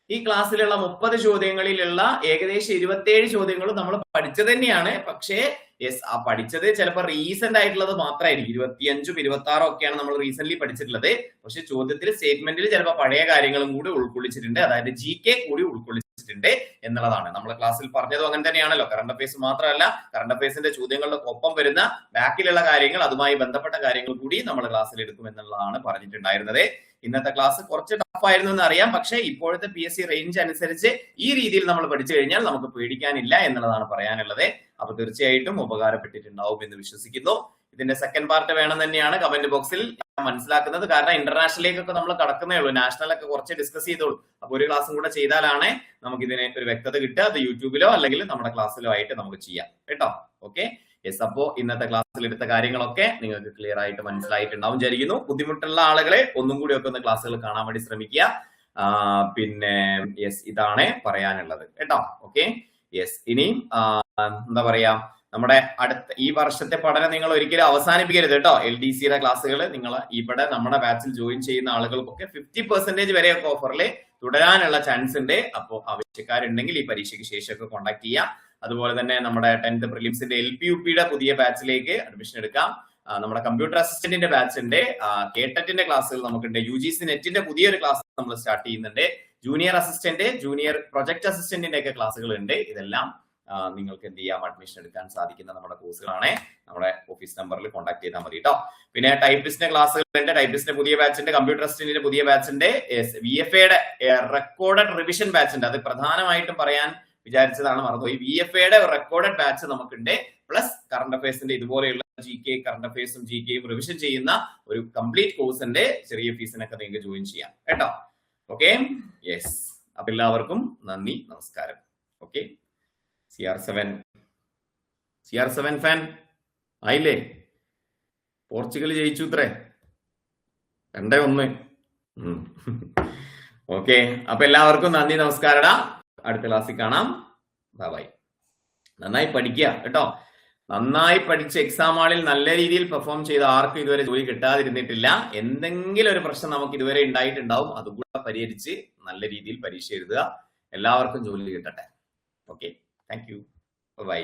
S1: ഈ ക്ലാസ്സിലുള്ള 30 ചോദ്യങ്ങളിലുള്ള ഏകദേശം 27 ചോദ്യങ്ങളും നമ്മൾ പഠിച്ചത് തന്നെയാണ്. പക്ഷേ യെസ് ആ പഠിച്ചത് ചിലപ്പോൾ റീസെന്റ് ആയിട്ടുള്ളത് മാത്രമായിരിക്കും. 25ഉം 26ഉം ഒക്കെയാണ് നമ്മൾ റീസെന്റ് പഠിച്ചിട്ടുള്ളത്. പക്ഷെ ചോദ്യത്തിൽ സ്റ്റേറ്റ്മെന്റിൽ ചിലപ്പോൾ പഴയ കാര്യങ്ങളും കൂടി ഉൾക്കൊള്ളിച്ചിട്ടുണ്ട്. അതായത് GK കൂടി ഉൾക്കൊള്ളിച്ചിട്ടുണ്ട് എന്നുള്ളതാണ്. നമ്മൾ ക്ലാസ്സിൽ പറഞ്ഞതും അങ്ങനെ തന്നെയാണല്ലോ. കറണ്ട് അഫയേഴ്സ് മാത്രമല്ല, കറണ്ട് അഫയേഴ്സിന്റെ ചോദ്യങ്ങളുടെ ഒപ്പം വരുന്ന ബാക്കിലുള്ള കാര്യങ്ങൾ, അതുമായി ബന്ധപ്പെട്ട കാര്യങ്ങൾ കൂടി നമ്മൾ ക്ലാസ്സിൽ എടുക്കും എന്നുള്ളതാണ് പറഞ്ഞിട്ടുണ്ടായിരുന്നത്. ഇന്നത്തെ ക്ലാസ് കുറച്ച് ടഫായിരുന്നു എന്ന് അറിയാം. പക്ഷെ ഇപ്പോഴത്തെ PSC റേഞ്ച് അനുസരിച്ച് ഈ രീതിയിൽ നമ്മൾ പഠിച്ചു കഴിഞ്ഞാൽ നമുക്ക് പേടിക്കാനില്ല എന്നുള്ളതാണ് പറയാനുള്ളത്. അപ്പൊ തീർച്ചയായിട്ടും ഉപകാരപ്പെട്ടിട്ടുണ്ടാവും എന്ന് വിശ്വസിക്കുന്നു. ഇതിന്റെ സെക്കൻഡ് പാർട്ട് വേണം തന്നെയാണ് കമന്റ് ബോക്സിൽ മനസ്സിലാക്കുന്നത്. കാരണം ഇന്റർനാഷണലിലേക്കൊക്കെ നമ്മൾ കടക്കുന്നേ ഉള്ളൂ. നാഷണലൊക്കെ കുറച്ച് ഡിസ്കസ് ചെയ്തോളൂ. അപ്പൊ ഒരു ക്ലാസ്സും കൂടെ ചെയ്താലാണ് നമുക്ക് ഇതിനെ ഒരു വ്യക്തത കിട്ടുക. അത് യൂട്യൂബിലോ അല്ലെങ്കിൽ നമ്മുടെ ക്ലാസ്സിലോ ആയിട്ട് നമുക്ക് ചെയ്യാം കേട്ടോ. Okay, yes. അപ്പോ ഇന്നത്തെ ക്ലാസ്സിൽ എടുത്ത കാര്യങ്ങളൊക്കെ നിങ്ങൾക്ക് ക്ലിയർ ആയിട്ട് മനസ്സിലായിട്ടുണ്ടാവും വിചാരിക്കുന്നു. ബുദ്ധിമുട്ടുള്ള ആളുകളെ ഒന്നും കൂടി ഒക്കെ ഒന്ന് ക്ലാസ്സുകൾ കാണാൻ വേണ്ടി ശ്രമിക്കുക. പിന്നെ യെസ് ഇതാണ് പറയാനുള്ളത് കേട്ടോ. Okay, yes. ഇനി എന്താ പറയാ, നമ്മുടെ അടുത്ത ഈ വർഷത്തെ പഠനം നിങ്ങൾ ഒരിക്കലും അവസാനിപ്പിക്കരുത് കേട്ടോ. LDCയുടെ ക്ലാസ്സുകൾ നിങ്ങൾ ഇവിടെ നമ്മുടെ ബാച്ചിൽ ജോയിൻ ചെയ്യുന്ന ആളുകൾക്കൊക്കെ 50% വരെയൊക്കെ ഓഫറിൽ തുടരാനുള്ള ചാൻസ് ഉണ്ട്. അപ്പോൾ ആവശ്യക്കാരുണ്ടെങ്കിൽ ഈ പരീക്ഷയ്ക്ക് ശേഷമൊക്കെ കോൺടാക്ട് ചെയ്യാം. അതുപോലെ തന്നെ നമ്മുടെ 10th പ്രിലിംസിന്റെ LPUPയുടെ പുതിയ ബാച്ചിലേക്ക് അഡ്മിഷൻ എടുക്കാം. നമ്മുടെ കമ്പ്യൂട്ടർ അസിസ്റ്റന്റിന്റെ ബാച്ച് ഉണ്ട്. കേട്ടറ്റിന്റെ ക്ലാസ്സുകൾ നമുക്കുണ്ട്. UGC നെറ്റിന്റെ പുതിയൊരു ക്ലാസ് നമ്മൾ സ്റ്റാർട്ട് ചെയ്യുന്നുണ്ട്. ജൂനിയർ അസിസ്റ്റന്റ്, ജൂനിയർ പ്രൊജക്ട് അസിസ്റ്റന്റിന്റെ ഒക്കെ ക്ലാസ്സുകൾ ഉണ്ട്. ഇതെല്ലാം നിങ്ങൾക്ക് എന്ത് ചെയ്യാം, അഡ്മിഷൻ എടുക്കാൻ സാധിക്കുന്ന നമ്മുടെ കോഴ്സുകളാണ്. നമ്മുടെ ഓഫീസ് നമ്പറിൽ കോൺടാക്ട് ചെയ്താൽ മതി കേട്ടോ. പിന്നെ ടൈപ്പിസ്റ്റിന്റെ ക്ലാസ്സുകളുണ്ട്. ടൈപ്പിസ്റ്റിന്റെ പുതിയ ബാച്ചുണ്ട്. കമ്പ്യൂട്ടർ അസിസ്റ്റന്റിന്റെ പുതിയ ബാച്ചുണ്ട്. VFAയുടെ റെക്കോർഡഡ് റിവിഷൻ ബാച്ച് ഉണ്ട്. അത് പ്രധാനമായിട്ടും പറയാൻ വിചാരിച്ചതാണ്, മറന്നുപോയി. VFAയുടെ റെക്കോർഡഡ് ബാച്ച് നമുക്കുണ്ട്. പ്ലസ് കറണ്ട് അഫയേഴ്സിന്റെ ഇതുപോലെയുള്ള GK കറണ്ട് അഫയേഴ്സും GKയും റിവിഷൻ ചെയ്യുന്ന ഒരു കംപ്ലീറ്റ് കോഴ്സിന്റെ ചെറിയ ഫീസിനൊക്കെ നിങ്ങൾക്ക് ജോയിൻ ചെയ്യാം കേട്ടോ. Okay, yes. അപ്പൊ എല്ലാവർക്കും നന്ദി, നമസ്കാരം. ഓക്കെ, CR7 ഫാൻ ആയില്ലേ? പോർച്ചുഗൽ ജയിച്ചു ഇത്രേ 2-1. ഓക്കെ, അപ്പൊ എല്ലാവർക്കും നന്ദി, നമസ്കാരടാ. അടുത്ത ക്ലാസ്സിൽ കാണാം. ബൈ. നന്നായി പഠിക്കുക കേട്ടോ. നന്നായി പഠിച്ച് എക്സാം ഹാളിൽ നല്ല രീതിയിൽ പെർഫോം ചെയ്ത ആർക്കും ഇതുവരെ ജോലി കിട്ടാതിരുന്നിട്ടില്ല. എന്തെങ്കിലും ഒരു പ്രശ്നം നമുക്ക് ഇതുവരെ ഉണ്ടായിട്ടുണ്ടാവും. അതുകൂടെ പരിഹരിച്ച് നല്ല രീതിയിൽ പരീക്ഷ എഴുതുക. എല്ലാവർക്കും ജോലി കിട്ടട്ടെ. Okay, thank you, by.